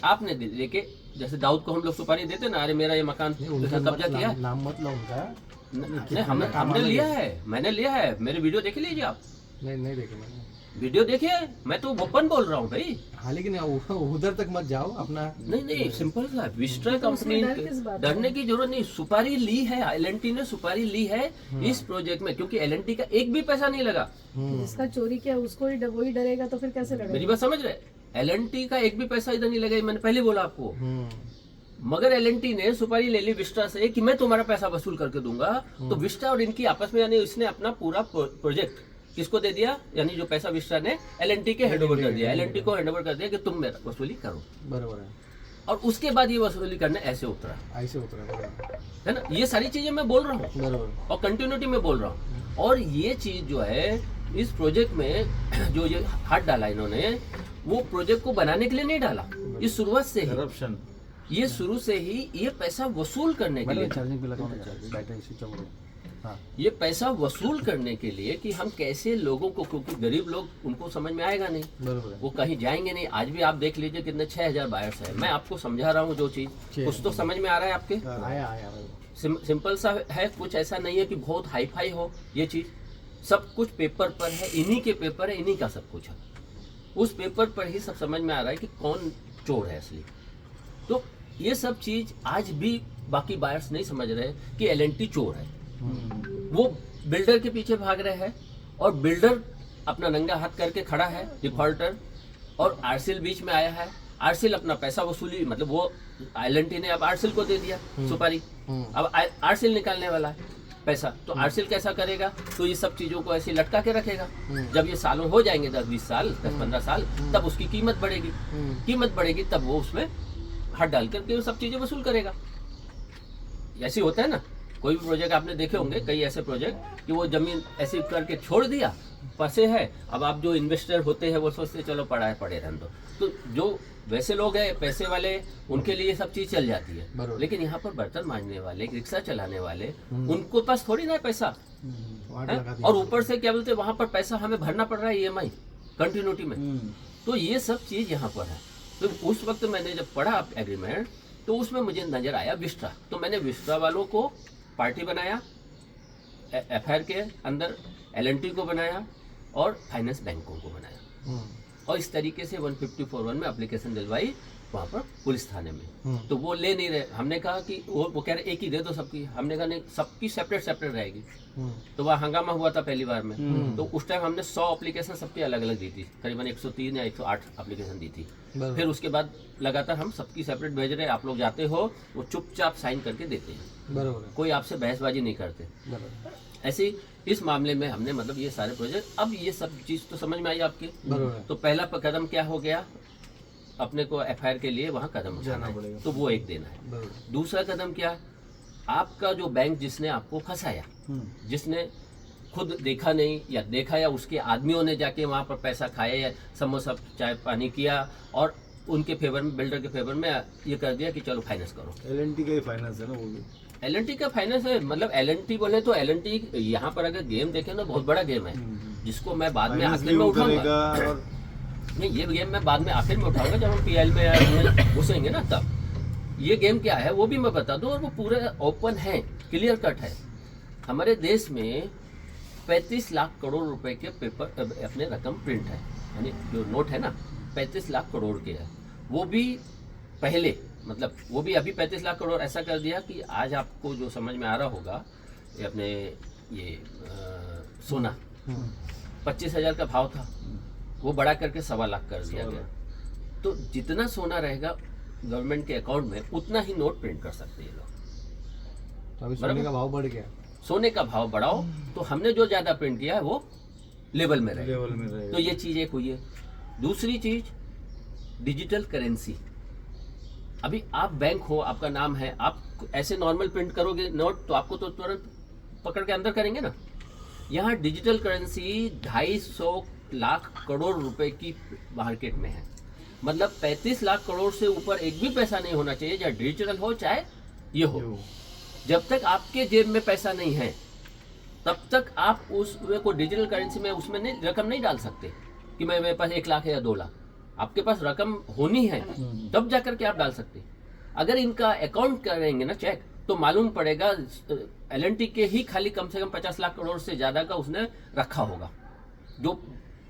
आपने लेके, जैसे दाऊद को हम लोग सुपारी देते ना, अरे मेरा ये मकान नहीं, उसने उनका कब्जा किया है। नाम मत लो उनका। नहीं, हमने लिया है, मैंने लिया है, मेरे वीडियो देख लीजिए आप, नहीं देखे मैंने। वीडियो देखिए, मैं तो ओपन बोल रहा हूँ भाई। हाँ लेकिन उधर तक मत जाओ अपना। नहीं, सिंपल सा विस्ट्रा तो कंपनी, उसमें डर किस बात का? डरने की जरूरत नहीं। सुपारी ली है, एलएनटी ने सुपारी ली है इस प्रोजेक्ट में, क्योंकि एलएनटी का एक भी पैसा नहीं लगा। जिसका चोरी किया उसको ही वही डरेगा, तो फिर कैसे मेरी डरेगा? बात समझ रहे, एलएनटी का एक भी पैसा इधर नहीं लगा, ये मैंने पहले बोला आपको। हम्म। मगर एलएनटी ने सुपारी ले ली विस्टा से कि मैं तुम्हारा पैसा वसूल करके दूंगा, तो विस्टा और इनकी आपस में, यानी इसने अपना पूरा प्रोजेक्ट किसको दे दिया, यानी जो पैसा विस्टा ने एलएनटी के हैंडओवर कर दिया, एलएनटी को हैंडओवर कर दिया कि तुम मेरा वसूली करो। बरोबर है, और उसके बाद ये वसूली करने ऐसे उतरा, ऐसे उतरा। बरोबर है ना। ये सारी चीजें मैं बोल रहा हूँ बरोबर। और कंटिन्यूटी में बोल रहा हूँ। और ये चीज जो है इस प्रोजेक्ट में जो ये हाथ डाला इन्होंने, वो प्रोजेक्ट को बनाने के लिए नहीं डाला, ये शुरुआत से ही, करप्शन। ये शुरू से ही ये पैसा वसूल करने के लिए, चार्जिंग पे लगाओ ना, बैटरी स्विच ऑफ करो। हाँ ये पैसा वसूल करने के लिए कि हम कैसे लोगों को, क्योंकि गरीब लोग, उनको समझ में आएगा नहीं, बरोबर है। वो कहीं जाएंगे नहीं। आज भी आप देख लीजिए कितने 6000 बायर्स है, मैं आपको समझा रहा हूँ जो चीज, कुछ तो समझ में आ रहा है आपके। आया सिंपल सा है, कुछ ऐसा नहीं है कि बहुत हाई फाई हो ये चीज, सब कुछ पेपर पर है, इन्हीं के पेपर है, इन्हीं का सब कुछ है। उस पेपर पर ही सब समझ में आ रहा है कि कौन चोर है असली। तो ये सब चीज आज भी बाकी बायर्स नहीं समझ रहे कि एलएनटी चोर है। वो बिल्डर के पीछे भाग रहे हैं, और बिल्डर अपना नंगा हाथ करके खड़ा है, डिफॉल्टर, और आरसीएल बीच में आया है। आरसीएल अपना पैसा वसूली, मतलब वो एलएनटी ने अब आरसीएल को दे दिया सुपारी, अब आरसीएल निकालने वाला है पैसा, तो आरसीएल कैसा करेगा, तो ये सब चीजों को ऐसे लटका के रखेगा। जब ये सालों हो जाएंगे, 10-20 साल, 10-15 साल, तब उसकी कीमत बढ़ेगी, कीमत बढ़ेगी, तब वो उसमें हाथ डाल करके वो सब चीजें वसूल करेगा। ऐसे होता है ना, कोई भी प्रोजेक्ट आपने देखे होंगे, कई ऐसे प्रोजेक्ट कि वो जमीन ऐसे करके छोड़ दिया, फंसे है, अब आप जो इन्वेस्टर होते हैं वो सोचते चलो पड़ा है, पड़े रहने दो। तो जो वैसे लोग हैं पैसे वाले, उनके लिए सब चीज चल जाती है, लेकिन यहाँ पर बर्तन मांजने वाले, रिक्शा चलाने वाले, उनको पास थोड़ी ना है पैसा, है? और ऊपर से क्या बोलते हैं, वहां पर पैसा हमें भरना पड़ रहा है ईएमआई कंटिन्यूटी में। तो ये सब चीज यहाँ पर है। तो उस वक्त मैंने जब पढ़ा एग्रीमेंट, तो उसमें मुझे नजर आया विस्ट्रा, तो मैंने विस्ट्रा वालों को पार्टी बनाया, एफआईआर के अंदर एलएनटी को बनाया और फाइनेंस बैंकों को बनाया, और इस तरीके से 154(1) में एप्लीकेशन दिलवाई वहाँ पर पुलिस थाने में। तो वो ले नहीं रहे, हमने कहा कि वो कह रहे एक ही दे दो सबकी, हमने कहा नहीं, सबकी सेपरेट सेपरेट रहेगी। तो वह हंगामा हुआ था पहली बार में, तो उस टाइम हमने 100 एप्लीकेशन सबकी अलग अलग दी थी, करीबन 103 या 108 एप्लीकेशन दी थी। फिर उसके बाद लगातार हम सबकी सेपरेट भेज रहे, आप लोग जाते हो, वो चुपचाप साइन करके देते हैं, बरोबर कोई आपसे बहसबाजी नहीं करते। ऐसे ही इस मामले में हमने, मतलब ये सारे प्रोजेक्ट, अब ये सब चीज तो समझ में आई आपकी। तो पहला कदम क्या हो गया, अपने को एफआईआर के लिए वहाँ कदम उठाना है, तो वो एक देना है। दूसरा कदम क्या, आपका जो बैंक जिसने आपको फंसाया, जिसने खुद देखा नहीं या देखा, या उसके आदमियों ने जाके वहाँ पर पैसा खाया या समोसा चाय पानी किया, और उनके फेवर में, बिल्डर के फेवर में ये कर दिया कि चलो फाइनेंस करो। एलएनटी का ही फाइनेंस है ना वो भी। एलएनटी का फाइनेंस है, मतलब एलएनटी बोले तो एलएनटी यहाँ पर अगर गेम देखें तो बहुत बड़ा गेम है, जिसको मैं बाद में आखिर में उठाऊंगा। नहीं, ये गेम मैं बाद में आखिर में उठाऊंगा, जब हम पीएल में घुसेंगे ना, तब ये गेम क्या है वो भी मैं बता दूं, और वो पूरा ओपन है, क्लियर कट है। हमारे देश में 35 लाख करोड़ रुपए के पेपर, अपने रकम प्रिंट है, यानी जो नोट है ना 35 लाख करोड़ के है, वो भी पहले, मतलब वो भी अभी 35 लाख करोड़ ऐसा कर दिया कि आज आपको जो समझ में आ रहा होगा, ये अपने ये सोना 25,000 का भाव था, वो बढ़ा करके 1.25 लाख कर दिया गया। तो जितना सोना रहेगा गवर्नमेंट के अकाउंट में, उतना ही नोट प्रिंट कर सकते हैं लोग। तो अभी सोने बराबर। का भाव बढ़ गया। सोने का भाव बढ़ाओ तो हमने जो ज़्यादा प्रिंट किया है वो लेवल में रहे, लेवल में रहेगा। तो ये चीज़ एक हुई है। दूसरी चीज़ डिजिटल करेंसी। अभी आप बैंक हो, आपका नाम है, आप ऐसे नॉर्मल प्रिंट करोगे नोट तो आपको तो तुरंत पकड़ के अंदर करेंगे ना। यहाँ डिजिटल करेंसी 250 लाख करोड़ रुपए की मार्केट में है। मतलब 35 लाख करोड़ से ऊपर एक भी पैसा नहीं होना चाहिए, चाहे डिजिटल हो चाहे ये हो। जब तक आपके जेब में पैसा नहीं है तब तक आप उसमें को डिजिटल करेंसी में उसमें नहीं रकम नहीं डाल सकते कि मेरे पास 1 लाख है या 2 लाख। आपके पास रकम होनी है तब जाकर के आप डाल सकते। अगर इनका अकाउंट करेंगे ना चेक तो मालूम पड़ेगा L&T के ही खाली कम से कम 50 लाख करोड़ से ज्यादा का उसने रखा होगा जो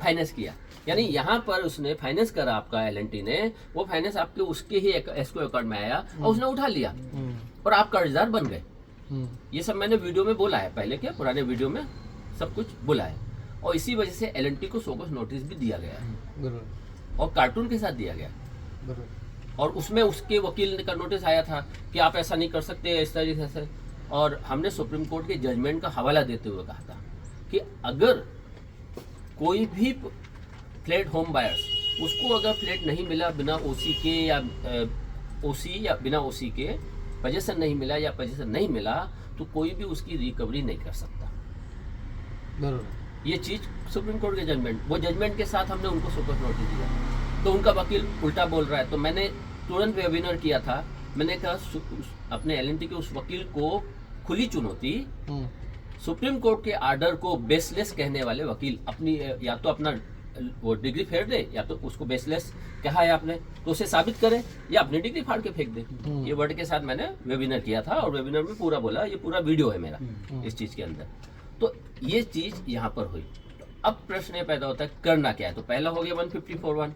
फाइनेंस किया। यानी यहाँ पर उसने फाइनेंस करा आपका L&T ने, वो फाइनेंस आपके उसके ही एस्को अकाउंट में आया और उसने उठा लिया और आप कर्जदार बन गए। ये सब मैंने वीडियो में बोला है, पहले के पुराने वीडियो में सब कुछ बोला है। और इसी वजह से L&T को सोबत नोटिस भी दिया गया है और कार्टून के साथ दिया गया। और उसमें उसके वकील का नोटिस आया था कि आप ऐसा नहीं कर सकते इस तरीके से। और हमने सुप्रीम कोर्ट के जजमेंट का हवाला देते हुए कहा था कि अगर कोई भी फ्लैट होम बायर्स उसको अगर फ्लैट नहीं मिला बिना ओसी के या ओसी या बिना ओसी के पोजीशन नहीं मिला या पोजीशन नहीं मिला तो कोई भी उसकी रिकवरी नहीं कर सकता। ये चीज सुप्रीम कोर्ट के जजमेंट, वो जजमेंट के साथ हमने उनको सुपर नोटिस दिया तो उनका वकील उल्टा बोल रहा है। तो मैंने तुरंत वेबिनार किया था, मैंने कहा अपने L&T के उस वकील को खुली चुनौती, सुप्रीम कोर्ट के आर्डर को बेसलेस कहने वाले वकील अपनी या तो अपना वो डिग्री फेर दे या तो उसको बेसलेस कहा है आपने तो उसे साबित करे या अपनी डिग्री फाड़ के फेंक दे। ये वर्ड के साथ मैंने वेबिनार किया था और वेबिनार में पूरा बोला, ये पूरा वीडियो है मेरा इस चीज के अंदर। तो ये चीज यहाँ पर हुई। अब प्रश्न ये पैदा होता है करना क्या है। तो पहला हो गया 154(1),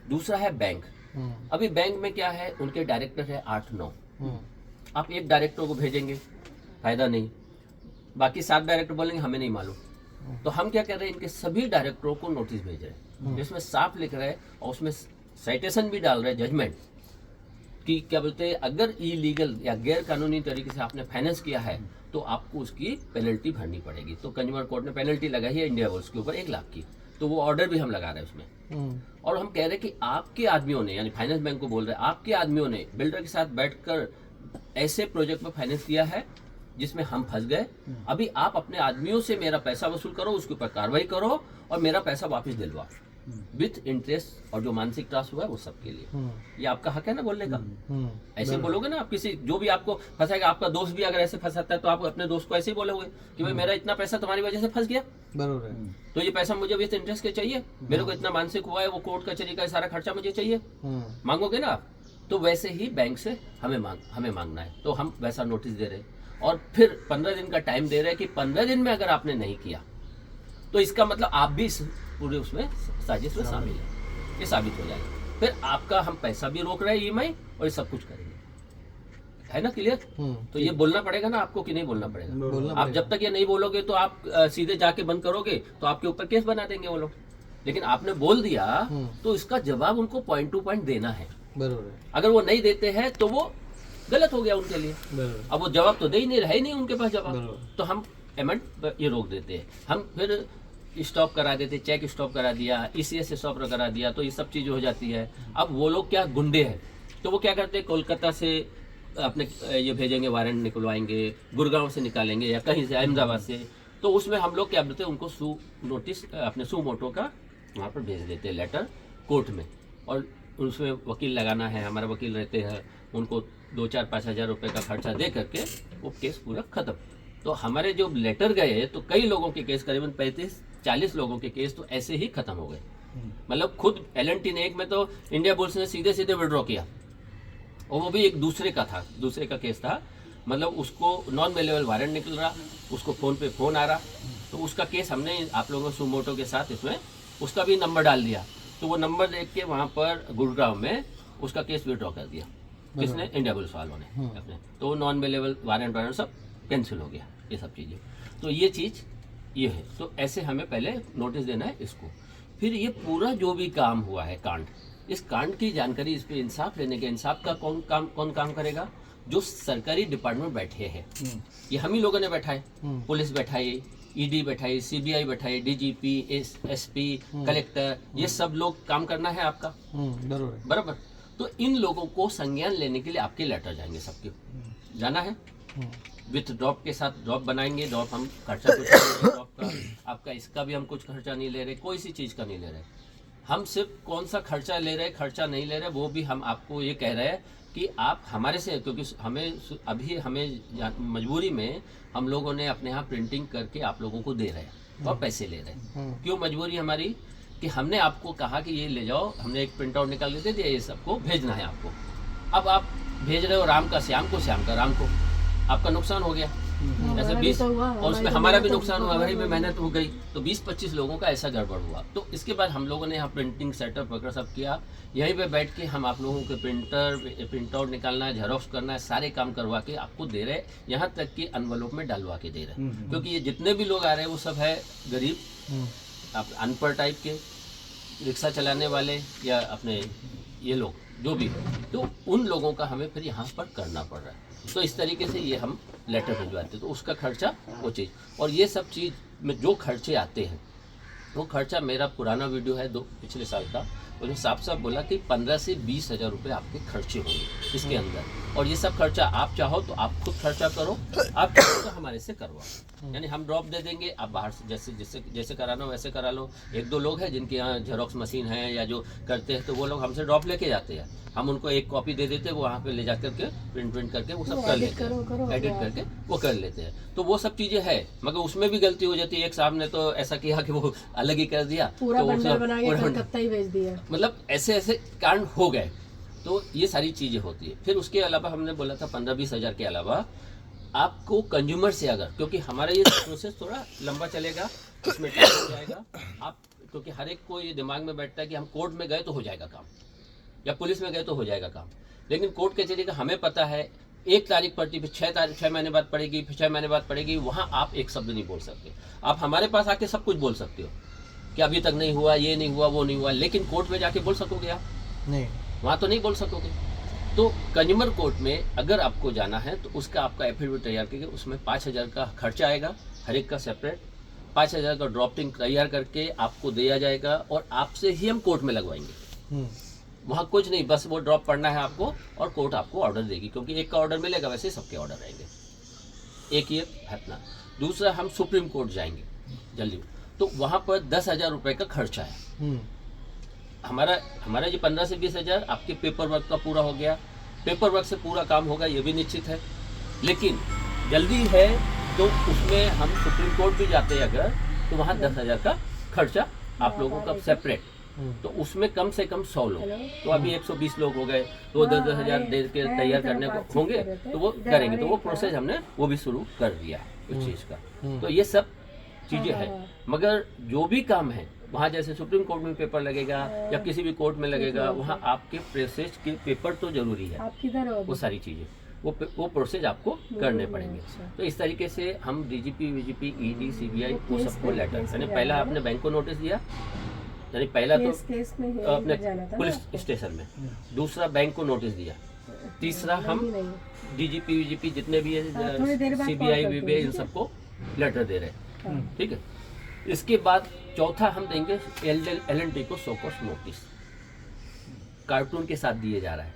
दूसरा है बैंक। अभी बैंक में क्या है, उनके डायरेक्टर है 8-9। आप एक डायरेक्टर को भेजेंगे फायदा नहीं, बाकी 7 डायरेक्टर बोलेंगे हमें नहीं मालूम। तो हम क्या कर रहे हैं, इनके सभी डायरेक्टरों को नोटिस भेज रहे हैं जिसमें साफ लिख रहे हैं और उसमें साइटेशन भी डाल रहे हैं जजमेंट कि क्या बोलते हैं, अगर इलीगल या गैर कानूनी तरीके से आपने फाइनेंस किया है तो आपको उसकी पेनल्टी भरनी पड़ेगी। तो कंज्यूमर कोर्ट ने पेनल्टी लगाई है इंडिया बुल्स के ऊपर 1 लाख की, तो वो ऑर्डर भी हम लगा रहे हैं उसमें। और हम कह रहे हैं कि आपके आदमियों ने, यानी फाइनेंस बैंक को बोल रहे हैं, आपके आदमियों ने बिल्डर के साथ बैठकर ऐसे प्रोजेक्ट में फाइनेंस किया है जिसमें हम फंस गए। अभी आप अपने आदमियों से मेरा पैसा वसूल करो, उसके ऊपर कार्रवाई करो और मेरा पैसा वापस दिलवाओ विथ इंटरेस्ट, और जो मानसिक त्रास हुआ है वो सबके लिए। ये आपका हक है ना बोलने का। ऐसे बोलोगे ना आप, किसी जो भी आपको फंसाएगा, आपका दोस्त भी अगर ऐसे फंसाता है तो आप अपने दोस्त को ऐसे ही बोलोगे कि भाई मेरा इतना पैसा तुम्हारी वजह से फंस गया, बरोबर है। तो ये पैसा मुझे विथ इंटरेस्ट के चाहिए, मेरे को इतना मानसिक हुआ है, वो कोर्ट कचहरी का सारा खर्चा मुझे चाहिए, मांगोगे ना आप। तो वैसे ही बैंक से हमें मांगना है, तो हम वैसा नोटिस दे रहे हैं और फिर 15 दिन का टाइम दे रहे हैं कि 15 दिन में अगर आपने नहीं किया तो इसका मतलब आप भी पूरे उसमें साजिश में शामिल है, ये साबित हो जाएगा। फिर आपका हम पैसा भी रोक रहे हैं EMI और ये सब कुछ करेंगे, है ना क्लियर। तो ये बोलना पड़ेगा ना आपको कि नहीं बोलना पड़ेगा। आप जब तक ये नहीं बोलोगे तो आप सीधे जाके बंद करोगे तो आपके ऊपर केस बना देंगे वो लोग। लेकिन आपने बोल दिया तो इसका जवाब उनको पॉइंट टू पॉइंट देना है। बरोबर है। अगर वो नहीं देते हैं तो वो गलत हो गया उनके लिए। बरोबर। अब वो जवाब तो दे ही नहीं रहे, नहीं उनके पास जवाब, बरोबर। तो हम पेमेंट ये रोक देते हैं। हम फिर स्टॉप करा देते, चेक स्टॉप करा दिया, ECS स्टॉप करा दिया, तो ये सब चीज़ हो जाती है। अब वो लोग क्या गुंडे हैं, तो वो क्या करते हैं, कोलकाता से अपने ये भेजेंगे, वारंट निकलवाएंगे, गुड़गांव से निकालेंगे या कहीं से, अहमदाबाद से। तो उसमें हम लोग क्या बोलते हैं, उनको नोटिस अपने मोटो का वहाँ पर भेज देते हैं लेटर कोर्ट में, और उसमें वकील लगाना है, हमारा वकील रहते हैं, उनको 2-4-5 हज़ार रुपये का खर्चा दे करके वो केस पूरा खत्म। तो हमारे जो लेटर गए तो कई लोगों के केस, करीबन 35-40 लोगों के केस तो ऐसे ही खत्म हो गए। मतलब खुद L&T ने, एक में तो इंडिया बुल्स ने सीधे सीधे विड्रॉ किया, और वो भी एक दूसरे का केस था। मतलब उसको नॉन अवेलेबल वारंट निकल रहा, उसको फ़ोन पे फ़ोन आ रहा, तो उसका केस हमने आप लोगों सुमोटो के साथ इसमें उसका भी नंबर डाल दिया। तो वो नंबर देख के वहाँ पर गुड़गांव में उसका केस विड्रॉ कर दिया, किसने, इंडिया बुल्स वालों ने अपने। तो नॉन अवेलेबल वारंट सब कैंसिल हो गया, ये सब चीज़ें। तो ये चीज़ ये है। तो ऐसे हमें पहले नोटिस देना है इसको। फिर ये पूरा जो भी काम हुआ है कांड, इस कांड की जानकारी, इस पे इंसाफ लेने के, इंसाफ का कौन काम करेगा, जो सरकारी डिपार्टमेंट बैठे हैं, ये हम ही लोगों ने बैठाए। पुलिस बैठाई, ईडी बैठाई, सीबीआई बैठाई, डीजीपी, एसपी, कलेक्टर, ये सब लोग काम करना है आपका, जरूर है। बराबर। तो इन लोगों को संज्ञान लेने के लिए आपके लेटर जाएंगे, सबके जाना है विथ ड्रॉप के साथ। ड्रॉप बनाएंगे, ड्रॉप हम खर्चा कुछ नहीं ड्रॉप का, आपका इसका भी हम कुछ खर्चा नहीं ले रहे, कोई सी चीज़ का नहीं ले रहे। हम सिर्फ कौन सा खर्चा ले रहे, खर्चा नहीं ले रहे, वो भी हम आपको ये कह रहे हैं कि आप हमारे से, क्योंकि हमें मजबूरी में हम लोगों ने अपने यहाँ प्रिंटिंग करके आप लोगों को दे रहे हैं और पैसे ले रहे हैं। क्यों मजबूरी हमारी? कि हमने आपको कहा कि ये ले जाओ, हमने एक प्रिंट आउट निकाल के दे दिया, ये सबको भेजना है आपको। अब आप भेज रहे हो राम का श्याम को, श्याम का राम को, आपका नुकसान हो गया। ऐसे 20 और उसमें हमारा भी नुकसान हुआ, हमारी भी मेहनत हो गई, तो 20-25 लोगों का ऐसा गड़बड़ हुआ। तो इसके बाद हम लोगों ने यहाँ प्रिंटिंग सेटअप वगैरह सब किया, यहीं पे बैठ के हम आप लोगों के प्रिंट आउट निकालना है, झेरॉक्स करना है, सारे काम करवा के आपको दे रहे, यहाँ तक कि एनवलप में डलवा के दे रहे। क्योंकि ये जितने भी लोग आ रहे हैं वो सब है गरीब, आप अनपढ़ टाइप के, रिक्शा चलाने वाले या अपने ये लोग जो भी, तो उन लोगों का हमें फिर यहाँ पर करना पड़ रहा है। तो इस तरीके से ये हम लेटर भिजवाते, तो उसका खर्चा वो चीज़। और ये सब चीज़ में जो खर्चे आते हैं, वो खर्चा मेरा पुराना वीडियो है पिछले साल का, उसमें साफ साफ बोला कि 15 से 20 हज़ार रुपये आपके खर्चे होंगे इसके अंदर। और ये सब खर्चा आप चाहो तो आप खुद खर्चा करो, आप चाहो तो हमारे से करवाओ। यानी हम ड्रॉप दे देंगे, आप बाहर से जैसे कराना हो वैसे करा लो। एक दो लोग हैं जिनके यहाँ जेरोक्स मशीन है या जो करते हैं, तो वो लोग हमसे ड्रॉप लेके जाते हैं, हम उनको एक कॉपी दे देते हैं, वो वहाँ पे ले जा करके प्रिंट करके वो सब कर लेते हैं, एडिट करके वो कर लेते हैं। तो वो सब चीज़ें है, मगर उसमें भी गलती हो जाती है। एक साहब ने तो ऐसा किया कि वो अलग ही कर दिया, पूरा तो बंडल बना के कलकत्ता ही भेज दिया। मतलब ऐसे ऐसे कांड हो गए। तो ये सारी चीज़ें होती है। फिर उसके अलावा हमने बोला था 15-20 हज़ार के अलावा आपको कंज्यूमर से, अगर, क्योंकि हमारा ये प्रोसेस थोड़ा लंबा चलेगा, इसमें टाइम हो जाएगा। आप, क्योंकि हर एक को ये दिमाग में बैठता है कि हम कोर्ट में गए तो हो जाएगा काम, या पुलिस में गए तो हो जाएगा काम। लेकिन कोर्ट कचहरी का हमें पता है 1 तारीख पड़ती, फिर 6 महीने बाद पड़ेगी, फिर 6 महीने बाद पड़ेगी। वहाँ आप एक शब्द नहीं बोल सकते। आप हमारे पास आके सब कुछ बोल सकते हो कि अभी तक नहीं हुआ, ये नहीं हुआ, वो नहीं हुआ, लेकिन कोर्ट में जाके बोल सकोगे आप? नहीं, वहाँ तो नहीं बोल सकोगे। तो कंज्यूमर कोर्ट में अगर आपको जाना है तो उसका आपका एफिडेविट तैयार करके उसमें 5,000 का खर्चा आएगा, हर एक का सेपरेट। 5,000 का ड्रॉपिंग तैयार करके आपको दिया जाएगा और आपसे ही हम कोर्ट में लगवाएंगे। वहाँ कुछ नहीं, बस वो ड्रॉप पढ़ना है आपको और कोर्ट आपको ऑर्डर देगी, क्योंकि एक का ऑर्डर मिलेगा, वैसे सबके ऑर्डर रहेंगे। एक ये है अपना। दूसरा, हम सुप्रीम कोर्ट जाएंगे जल्दी, तो वहाँ पर 10,000 रुपये का खर्चा है। हमारा ये 15 से 20 हज़ार आपके पेपर वर्क का पूरा हो गया, पेपर वर्क से पूरा काम होगा, ये भी निश्चित है। लेकिन जल्दी है तो उसमें हम सुप्रीम कोर्ट भी जाते हैं अगर, तो वहाँ 10,000 का खर्चा आप लोगों का सेपरेट। तो उसमें कम से कम 100 लोग, तो अभी 120 लोग हो गए, तो 10-10 हज़ार दे के तैयार करने को होंगे, तो वो करेंगे। तो वो प्रोसेस हमने वो भी शुरू कर दिया उस चीज़ का। तो ये सब चीज़ें हैं, मगर जो भी काम है वहाँ, जैसे सुप्रीम कोर्ट में पेपर लगेगा या किसी भी कोर्ट में लगेगा, वहाँ आपके प्रोसेस के पेपर तो जरूरी है, वो सारी चीज़ें, वो प्रोसेस आपको करने पड़ेंगे। तो इस तरीके से हम डीजीपी, वीजीपी, ईडी, सीबीआई वो सबको लेटर, यानी पहला आपने बैंक को नोटिस दिया, यानी पहला तो अपने पुलिस स्टेशन में, दूसरा बैंक को नोटिस दिया, तीसरा हम डीजीपी, वीजीपी जितने भी है, सीबीआई, वीबीआई, इन सबको लेटर दे रहे हैं। ठीक है। इसके बाद चौथा हम देंगे L&T को सो कॉस्ट नोटिस, कार्टून के साथ दिए जा रहा है।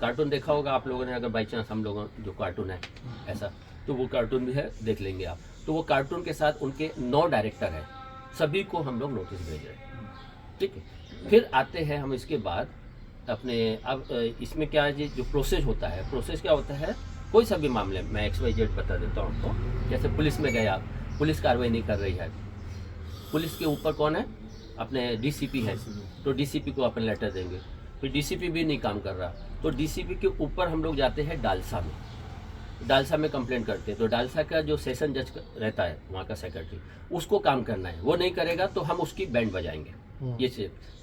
कार्टून देखा होगा आप लोगों ने, अगर बाई चांस हम लोगों जो कार्टून है ऐसा, तो वो कार्टून भी है, देख लेंगे आप। तो वो कार्टून के साथ उनके 9 डायरेक्टर हैं, सभी को हम लोग नोटिस भेज रहे हैं। ठीक है। फिर आते हैं हम इसके बाद अपने, अब इसमें क्या है, जो प्रोसेस होता है, प्रोसेस क्या होता है, कोई सा भी मामले मैं XYZ बता देता हूँ आपको। जैसे पुलिस में गए आप, पुलिस कार्रवाई नहीं कर रही है, पुलिस के ऊपर कौन है, अपने डीसीपी है, तो डीसीपी को अपन लेटर देंगे। फिर डीसीपी भी नहीं काम कर रहा, तो डीसीपी के ऊपर हम लोग जाते हैं डालसा में, डालसा में कंप्लेंट करते हैं। तो डालसा का जो सेशन जज रहता है वहाँ का सेक्रेटरी, उसको काम करना है, वो नहीं करेगा तो हम उसकी बैंड बजाएंगे।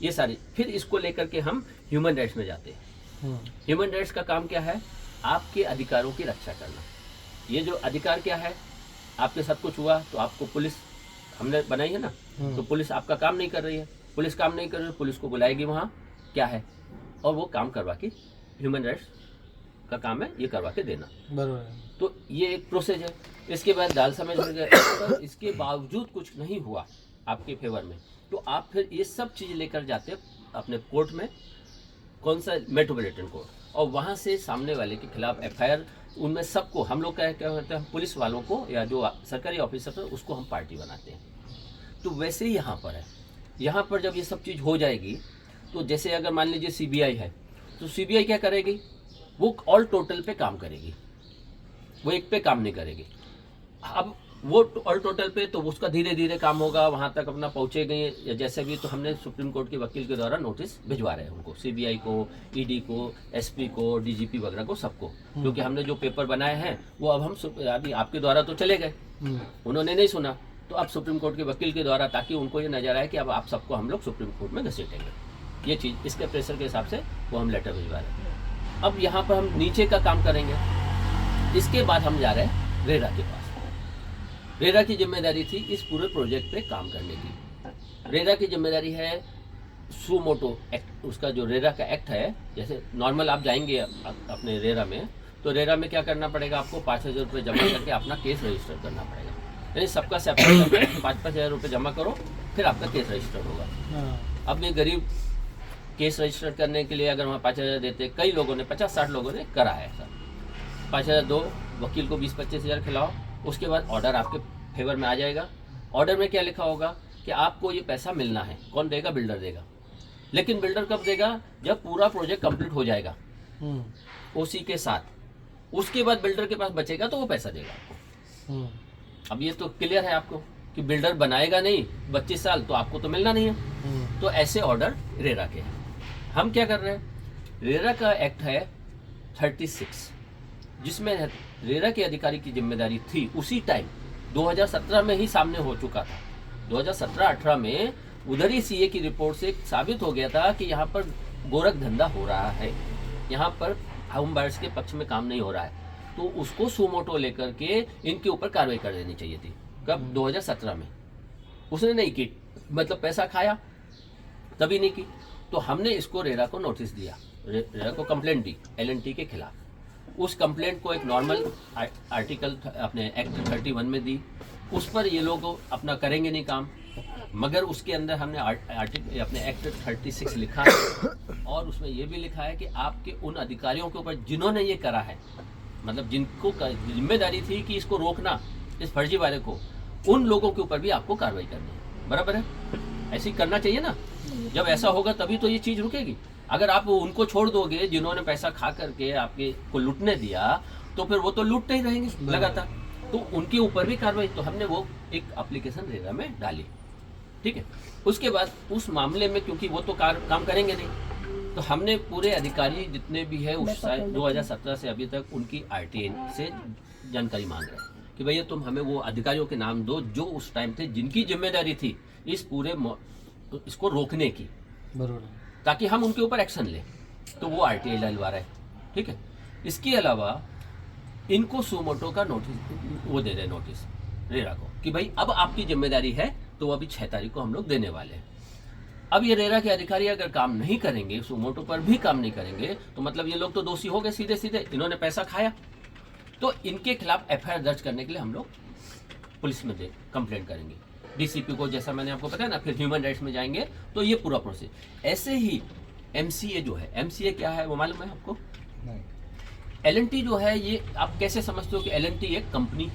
ये सारी, फिर इसको लेकर के हम ह्यूमन राइट्स में जाते हैं। ह्यूमन राइट्स का काम क्या है, आपके अधिकारों की रक्षा करना। ये जो अधिकार क्या है, आपके साथ कुछ हुआ तो आपको पुलिस हमने बनाई है ना, तो पुलिस आपका काम नहीं कर रही है, पुलिस काम नहीं कर रही है, पुलिस को बुलाएगी वहाँ क्या है, और वो काम करवा के ह्यूमन राइट्स का काम है ये करवा के देना। बरोबर है। तो ये एक प्रोसेस है। इसके बाद जालसा में अगर इसके बावजूद कुछ नहीं हुआ आपके फेवर में, तो आप फिर ये सब चीज़ लेकर जाते हैं अपने कोर्ट में, कौन सा मेट्रोपॉलिटन कोर्ट, और वहाँ से सामने वाले के खिलाफ एफआईआर, उनमें सबको हम लोग क्या करते हैं, पुलिस वालों को या जो सरकारी ऑफिसर है उसको हम पार्टी बनाते हैं। तो वैसे ही यहाँ पर है। यहाँ पर जब ये सब चीज़ हो जाएगी तो जैसे अगर मान लीजिए सीबीआई है, तो सीबीआई क्या करेगी, वो ऑल टोटल पे काम करेगी, वो एक पे काम नहीं करेगी। अब वो ऑल टोटल पे तो उसका धीरे धीरे काम होगा, वहाँ तक अपना पहुँचेंगे या जैसे भी। तो हमने सुप्रीम कोर्ट के वकील के द्वारा नोटिस भिजवा रहे हैं उनको, सीबीआई को, ईडी को, एसपी को, डीजीपी वगैरह को, सबको, क्योंकि हमने जो पेपर बनाए हैं वो अब हम अभी आपके द्वारा तो चले गए, उन्होंने नहीं सुना, तो अब सुप्रीम कोर्ट के वकील के द्वारा, ताकि उनको ये नजर आए कि अब आप सबको हम लोग सुप्रीम कोर्ट में घसीटेंगे। ये चीज़ इसके प्रेशर के हिसाब से वो हम लेटर भिजवा रहे हैं। अब यहाँ पर हम नीचे का काम करेंगे। इसके बाद हम जा रहे हैं रेरा के पास। रेरा की जिम्मेदारी थी इस पूरे प्रोजेक्ट पे काम करने की। रेरा की जिम्मेदारी है सुमोटो एक्ट, उसका जो रेरा का एक्ट है, जैसे नॉर्मल आप जाएंगे अपने रेरा में, तो रेरा में क्या करना पड़ेगा, आपको 5,000 रुपये जमा करके अपना केस रजिस्टर करना पड़ेगा। यानी सबका सेपरेट 5,000 रुपये जमा करो, फिर आपका केस रजिस्टर होगा। अब ये गरीब केस रजिस्टर करने के लिए अगर वहाँ 5,000 देते, कई लोगों ने 50-60 लोगों ने करा है सर। 5,000 दो, वकील को 20-25,000 खिलाओ, उसके बाद ऑर्डर आपके फेवर में आ जाएगा। ऑर्डर में क्या लिखा होगा कि आपको ये पैसा मिलना है। कौन देगा, बिल्डर देगा। लेकिन बिल्डर कब देगा, जब पूरा प्रोजेक्ट कंप्लीट हो जाएगा उसी के साथ। उसके बाद बिल्डर के पास बचेगा तो वो पैसा देगा आपको। अब ये तो क्लियर है आपको कि बिल्डर बनाएगा नहीं 25 साल तो आपको तो मिलना नहीं है। तो ऐसे ऑर्डर रेरा के हैं। हम क्या कर रहे हैं, रेरा का एक्ट है 36, जिसमें रेरा के अधिकारी की जिम्मेदारी थी उसी टाइम 2017 में ही सामने हो चुका था। 2017-18 में उधर ही सीए की रिपोर्ट से साबित हो गया था कि यहाँ पर गोरख धंधा हो रहा है, यहाँ पर होम बायर्स के पक्ष में काम नहीं हो रहा है। तो उसको सुमोटो लेकर के इनके ऊपर कार्रवाई कर देनी चाहिए थी। कब, 2017 में। उसने नहीं की, मतलब पैसा खाया, तभी नहीं की। तो हमने इसको रेरा को नोटिस दिया, रेरा को कंप्लेंट दी एलएनटी के खिलाफ। उस कंप्लेंट को एक नॉर्मल आर्टिकल अपने एक्ट 31 में दी। उस पर ये लोग अपना करेंगे नहीं काम, मगर उसके अंदर हमने अपने एक्ट 36 लिखा है, और उसमें ये भी लिखा है कि आपके उन अधिकारियों के ऊपर जिन्होंने ये करा है, मतलब जिनको जिम्मेदारी थी कि इसको रोकना, इस फर्जीवाड़े को, उन लोगों के ऊपर भी आपको कार्रवाई करनी है। बराबर है, ऐसे ही करना चाहिए ना। जब ऐसा होगा तभी तो ये चीज़ रुकेगी। अगर आप उनको छोड़ दोगे जिन्होंने पैसा खा करके आपके को लूटने दिया, तो फिर वो तो लूटते ही रहेंगे लगातार, तो उनके ऊपर भी कार्रवाई। तो हमने वो एक एप्लीकेशन रेरा में डाली, ठीक है। उसके बाद उस मामले में, क्योंकि वो तो काम करेंगे नहीं, तो हमने पूरे अधिकारी जितने भी है उस 2017 से अभी तक उनकी आरटीआई से जानकारी मांग रहे हैं कि भैया तुम हमें वो अधिकारियों के नाम दो जो उस टाइम थे, जिनकी जिम्मेदारी थी इस पूरे इसको रोकने की, बरोबर, ताकि हम उनके ऊपर एक्शन लें। तो वो आरटीआई डलवा रहे हैं, ठीक है। इसके अलावा इनको सुमोटो का नोटिस वो दे रहे नोटिस रेरा को कि भाई अब आपकी जिम्मेदारी है, तो अभी 6 तारीख को हम लोग देने वाले हैं। अब ये रेरा के अधिकारी अगर काम नहीं करेंगे, सुमोटो पर भी काम नहीं करेंगे, तो मतलब ये लोग तो दोषी हो गए सीधे सीधे, इन्होंने पैसा खाया। तो इनके खिलाफ एफआईआर दर्ज करने के लिए हम लोग पुलिस में कंप्लेंट करेंगे, डीसीपी को, जैसा मैंने आपको बताया ना, फिर ह्यूमन राइट्स में जाएंगे। तो ये पूरा प्रोसेस। ऐसे ही एमसीए जो है, एमसीए क्या है वो मालूम है आपको? नहीं। एलएनटी जो है, ये आप कैसे समझते हो कि एलएनटी एक कंपनी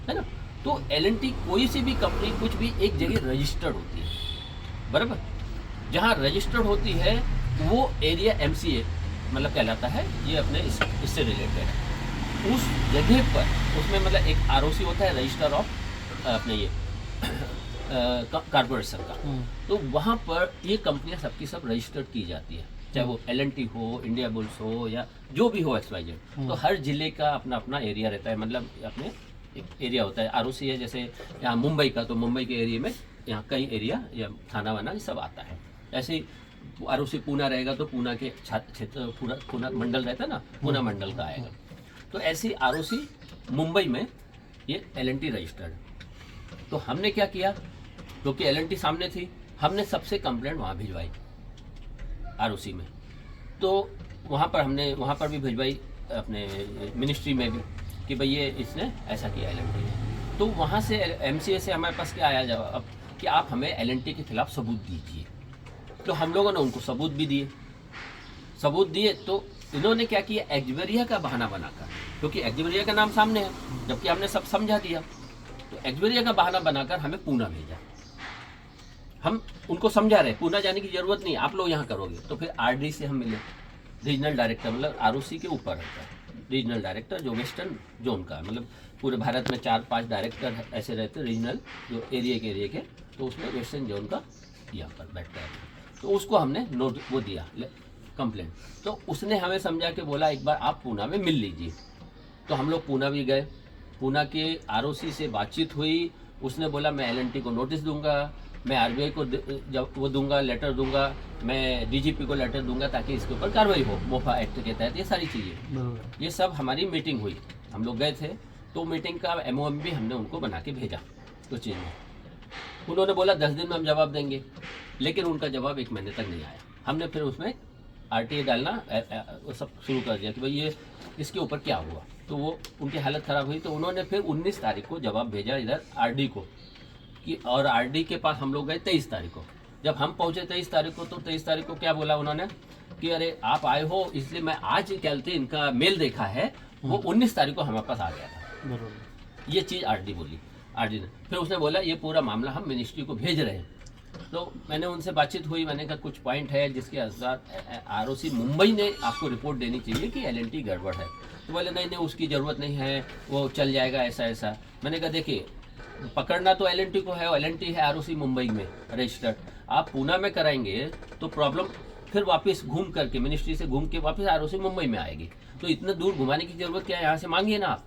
है ना? तो एलएनटी कोई सी भी कंपनी कुछ भी एक जगह रजिस्टर्ड होती है, बराबर। जहाँ रजिस्टर्ड होती है वो एरिया एमसीए मतलब कहलाता है, ये अपने इससे रिलेटेड है। उस जगह पर उसमें मतलब एक आरओसी होता है, रजिस्टर ऑफ अपने ये कारपोरेशन का। तो वहाँ पर ये कंपनियां सबकी सब रजिस्टर्ड की जाती है, चाहे वो एलएनटी हो, इंडिया बुल्स हो, या जो भी हो XYZ। तो हर जिले का अपना अपना एरिया रहता है, मतलब अपने एक एरिया होता है। आरओसी है, जैसे यहाँ मुंबई का, तो मुंबई के एरिया में यहाँ कई एरिया या थाना वाना ये सब आता है। ऐसे ही आरओसी पूना रहेगा तो पूना के क्षेत्र, पूना मंडल रहता है ना, पूना मंडल का आएगा। तो ऐसी आरओसी मुंबई में ये एलएनटी रजिस्टर्ड। तो हमने क्या किया, क्योंकि एलएनटी सामने थी, हमने सबसे कंप्लेंट वहाँ भिजवाई आरओसी में। तो वहाँ पर भी भिजवाई, अपने मिनिस्ट्री में भी कि भाई ये इसने ऐसा किया एलएनटी ने। तो वहाँ से एमसीए से हमारे पास क्या आया जवाब कि आप हमें एलएनटी के खिलाफ सबूत दीजिए। तो हम लोगों ने उनको सबूत भी दिए। तो इन्होंने क्या किया, एक्सबेरिया का बहाना बनाकर, क्योंकि एक्सबेरिया का नाम सामने है जबकि हमने सब समझा दिया, तो एक्सबेरिया का बहाना बनाकर हमें पूना भेजा। हम उनको समझा रहे पूना जाने की जरूरत नहीं, आप लोग यहाँ करोगे। तो फिर आरडी से हम मिले, रीजनल डायरेक्टर, मतलब आरओसी के ऊपर रहता है रीजनल डायरेक्टर, जो वेस्टर्न जोन का है, मतलब पूरे भारत में 4-5 डायरेक्टर ऐसे रहते हैं रीजनल, जो एरिया के, तो उसमें वेस्टर्न जोन का यहाँ पर बैठता है। तो उसको हमने नोट वो दिया कंप्लेंट। तो उसने हमें समझा के बोला एक बार आप पूना में मिल लीजिए। तो हम लोग पूना भी गए, पूना के आरओसी से बातचीत हुई। उसने बोला मैं एलएनटी को नोटिस दूंगा, मैं आरबीआई को जब वो दूंगा, लेटर दूंगा, मैं डीजीपी को लेटर दूंगा ताकि इसके ऊपर कार्रवाई हो मोफा एक्ट के तहत। ये सारी चीज़ें, ये सब हमारी मीटिंग हुई, हम लोग गए थे। तो मीटिंग का एमओएम भी हमने उनको बना के भेजा कुछ चीज़ में। उन्होंने बोला 10 दिन में हम जवाब देंगे, लेकिन उनका जवाब 1 महीने तक नहीं आया। हमने फिर उसमें आरटीए डालना वो सब शुरू कर दिया कि भाई ये इसके ऊपर क्या हुआ। तो वो उनकी हालत ख़राब हुई। तो उन्होंने फिर 19 तारीख को जवाब भेजा इधर आरडी को कि, और आरडी के पास हम लोग गए 23 तारीख को। जब हम पहुंचे 23 तारीख को, तो 23 तारीख को क्या बोला उन्होंने कि अरे आप आए हो इसलिए मैं आज कहते इनका मेल देखा है, वो 19 तारीख को हमारे पास आ गया था। ये चीज़ आरडी बोली, आरडी ने। फिर उसने बोला ये पूरा मामला हम मिनिस्ट्री को भेज रहे हैं। तो मैंने उनसे बातचीत हुई, मैंने कहा कुछ पॉइंट है जिसके अनुसार आरओसी मुंबई ने आपको रिपोर्ट देनी चाहिए कि एलएनटी गड़बड़ है। तो बोले नहीं उसकी ज़रूरत नहीं है, वो चल जाएगा ऐसा। मैंने कहा देखिए पकड़ना तो एलएनटी को है, एलएनटी है आरओसी मुंबई में रजिस्टर्ड, आप पूना में कराएंगे तो प्रॉब्लम फिर वापस घूम करके मिनिस्ट्री से घूम के वापस आरओसी मुंबई में आएगी। तो इतना दूर घुमाने की ज़रूरत क्या है, यहाँ से मांगिए ना आप।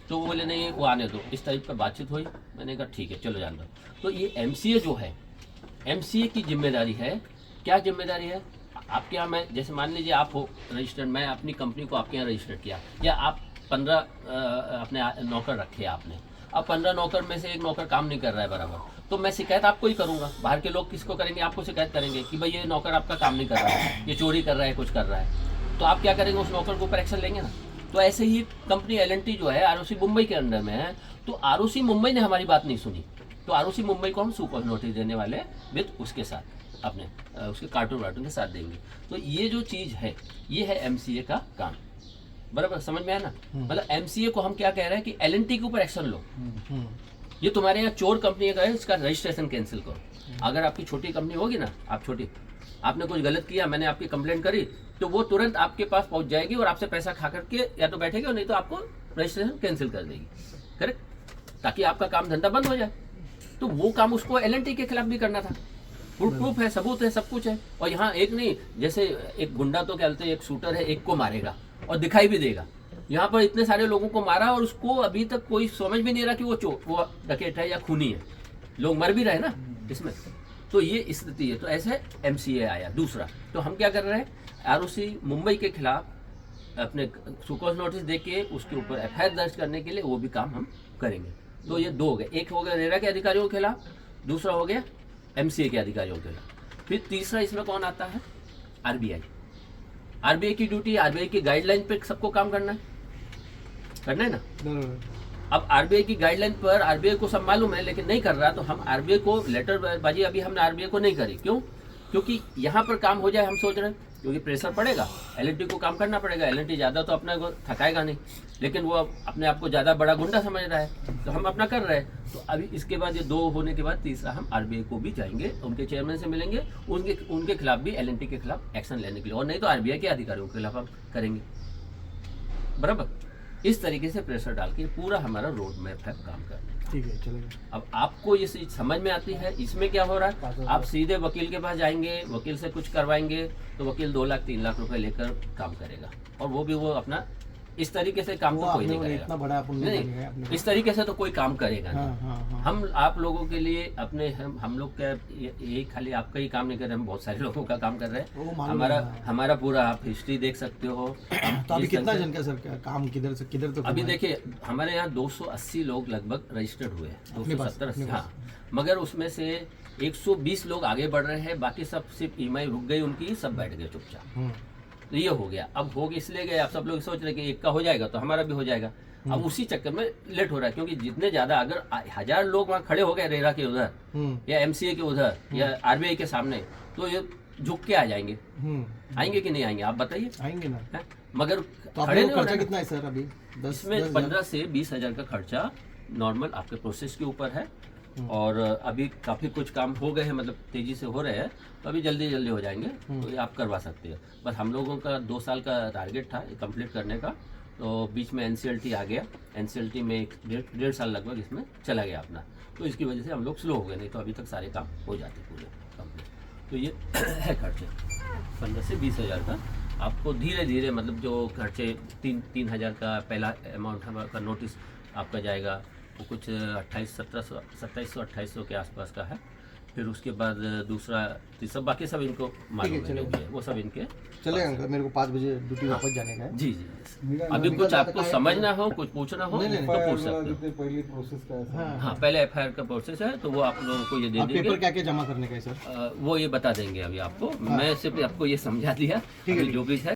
तो वो बोले नहीं वो आने दो। इस टाइप पर बातचीत हुई। मैंने कहा ठीक है चलो जान दो। तो ये एमसीए जो है, एमसीए की जिम्मेदारी है। क्या जिम्मेदारी है आपके यहाँ, मैं जैसे मान लीजिए आप हो रजिस्टर्ड, मैं अपनी कंपनी को आपके यहाँ रजिस्टर्ड किया, या आप 15 अपने नौकर रखे आपने। अब 15 नौकर में से एक नौकर काम नहीं कर रहा है बराबर, तो मैं शिकायत आपको ही करूँगा। बाहर के लोग किसको करेंगे, आपको शिकायत करेंगे कि भाई ये नौकर आपका काम नहीं कर रहा है, ये चोरी कर रहा है, कुछ कर रहा है। तो आप क्या करेंगे, उस नौकर के ऊपर एक्शन लेंगे ना। तो ऐसे ही कंपनी एलएनटी जो है आरओसी मुंबई के अंडर में है, तो आरओसी मुंबई ने हमारी बात नहीं सुनी, तो आरओसी मुंबई को हम सुकॉज नोटिस देने वाले विद उसके साथ अपने उसके कार्टून के साथ देंगे। तो ये जो चीज़ है ये है एमसीए का काम। बराबर समझ में आया ना। मतलब एमसीए को हम क्या कह रहे हैं कि एलएनटी के ऊपर एक्शन लो। ये तुम्हारे यहाँ चोर कंपनी का है, इसका रजिस्ट्रेशन कैंसिल करो। अगर आपकी छोटी कंपनी होगी ना, आप छोटी, आपने कुछ गलत किया, मैंने आपकी कंप्लेंट करी, तो वो तुरंत आपके पास पहुंच जाएगी और आपसे पैसा खा करके या तो बैठेगी और नहीं तो आपको रजिस्ट्रेशन कैंसिल कर देगी। करेक्ट, ताकि आपका काम धंधा बंद हो जाए। तो वो काम उसको एलएनटी के खिलाफ भी करना था। प्रूफ है, सबूत है, सब कुछ है। और यहाँ एक नहीं, जैसे एक गुंडा तो क्या बोलते हैं, एक शूटर है, एक को मारेगा और दिखाई भी देगा। यहाँ पर इतने सारे लोगों को मारा और उसको अभी तक कोई समझ भी नहीं रहा कि वो डकैत है या खूनी है। लोग मर भी रहे ना इसमें। तो ये स्थिति है। तो ऐसे एमसीए आया। दूसरा, तो हम क्या कर रहे हैं, आरओसी मुंबई के खिलाफ अपने सुकॉज नोटिस देके उसके ऊपर एफआईआर दर्ज करने के लिए वो भी काम हम करेंगे। तो ये 2 हो गए, एक हो गया रेरा के अधिकारियों के खिलाफ, दूसरा हो गया एमसीए के अधिकारियों के खिलाफ। फिर तीसरा इसमें कौन आता है, आरबीआई। आरबीआई की ड्यूटी, आरबीआई की गाइडलाइन पे सबको काम करना है ना। अब आरबीआई की गाइडलाइन पर आरबीआई को सब मालूम है लेकिन नहीं कर रहा, तो हम आरबीआई को लेटर बाजी अभी हमने आरबीआई को नहीं करी। क्यों? क्योंकि यहाँ पर काम हो जाए, हम सोच रहे हैं, क्योंकि प्रेशर पड़ेगा, एलएनटी को काम करना पड़ेगा। एलएनटी ज़्यादा तो अपना को थकाएगा नहीं, लेकिन वो अपने आप को ज़्यादा बड़ा गुंडा समझ रहा है, तो हम अपना कर रहे हैं। तो अभी इसके बाद ये 2 होने के बाद तीसरा हम आरबीआई को भी जाएंगे, उनके चेयरमैन से मिलेंगे, उनके खिलाफ भी एलएनटी के खिलाफ एक्शन लेने के लिए, और नहीं तो आरबीआई के अधिकारियों के खिलाफ हम करेंगे। बराबर, इस तरीके से प्रेशर डाल के पूरा हमारा रोड मैप है काम करने। ठीक है, चलेगा। अब आपको ये चीज समझ में आती है। इसमें क्या हो रहा है, आप सीधे वकील के पास जाएंगे, वकील से कुछ करवाएंगे, तो वकील 2 लाख 3 लाख रुपए लेकर काम करेगा, और वो भी वो अपना इस तरीके से काम तो कोई नहीं करेगा। इतना बड़ा अपन लोग नहीं, नहीं, इस तरीके से तो कोई काम करेगा नहीं। हाँ। हम आप लोगों के लिए अपने हम लोग का ये खाली आपका ही काम नहीं कर रहे, हम बहुत सारे लोगों का काम कर रहे हैं। हमारा पूरा आप हिस्ट्री देख सकते हो। तो अभी कितना जन का सर क्या काम किधर से किधर तो अभी देखिए हमारे यहाँ 280 लोग लगभग रजिस्टर्ड हुए हैं, 270। हाँ, मगर उसमें से 120 लोग आगे बढ़ रहे हैं, बाकी सब सिर्फ ईएमआई रुक गई उनकी, सब बैठ गए चुपचाप। तो ये हो गया। अब हो इसलिए गए, आप सब लोग सोच रहे कि एक का हो जाएगा तो हमारा भी हो जाएगा। अब उसी चक्कर में लेट हो रहा है, क्योंकि जितने ज्यादा अगर 1000 लोग वहाँ खड़े हो गए रेरा के उधर या एमसीए के उधर या आरबीआई के सामने, तो ये झुक के आ जाएंगे। आएंगे कि नहीं आएंगे आप बताइए? आएंगे ना। हैं? मगर तो आप खड़े लोग नहीं हो खर्चा रहे कितना है सर अभी? 10 इसमें 15 से 20 हजार का खर्चा नॉर्मल आपके प्रोसेस के ऊपर है। और अभी काफी कुछ काम हो गए हैं, मतलब तेजी से हो रहे हैं, तो अभी जल्दी जल्दी हो जाएंगे, तो ये आप करवा सकते हैं। बस हम लोगों का 2 साल का टारगेट था ये कंप्लीट करने का, तो बीच में एनसीएलटी आ गया। एनसीएलटी में डेढ़ साल लगभग इसमें चला गया अपना, तो इसकी वजह से हम लोग स्लो हो गए, नहीं तो अभी तक सारे काम हो जाते पूरे कंप्लीट। तो ये है खर्चे 15 से 20 हजार का। आपको धीरे धीरे मतलब जो खर्चे 3 हजार का पहला अमाउंट का नोटिस आपका जाएगा, वो कुछ 2700 के आसपास का है। फिर उसके बाद दूसरा तीसरा, बाकी सब इनको मालूम है, जो भी है, वो सब इनके चले अंकल, मेरे को 5 बजे ड्यूटी वापस जाने का है। जी जी। अभी कुछ आपको समझना हो, कुछ पूछना हो नहीं, तो पूछ सकते हो। पहली प्रोसेस का है हाँ, पहले एफआईआर का प्रोसेस है, तो वो आप लोगों को ये दे आप पेपर देंगे। क्या क्या जमा करने का है सर? वो ये बता देंगे अभी आपको। मैं सिर्फ आपको ये समझा दिया, अभी जो भी है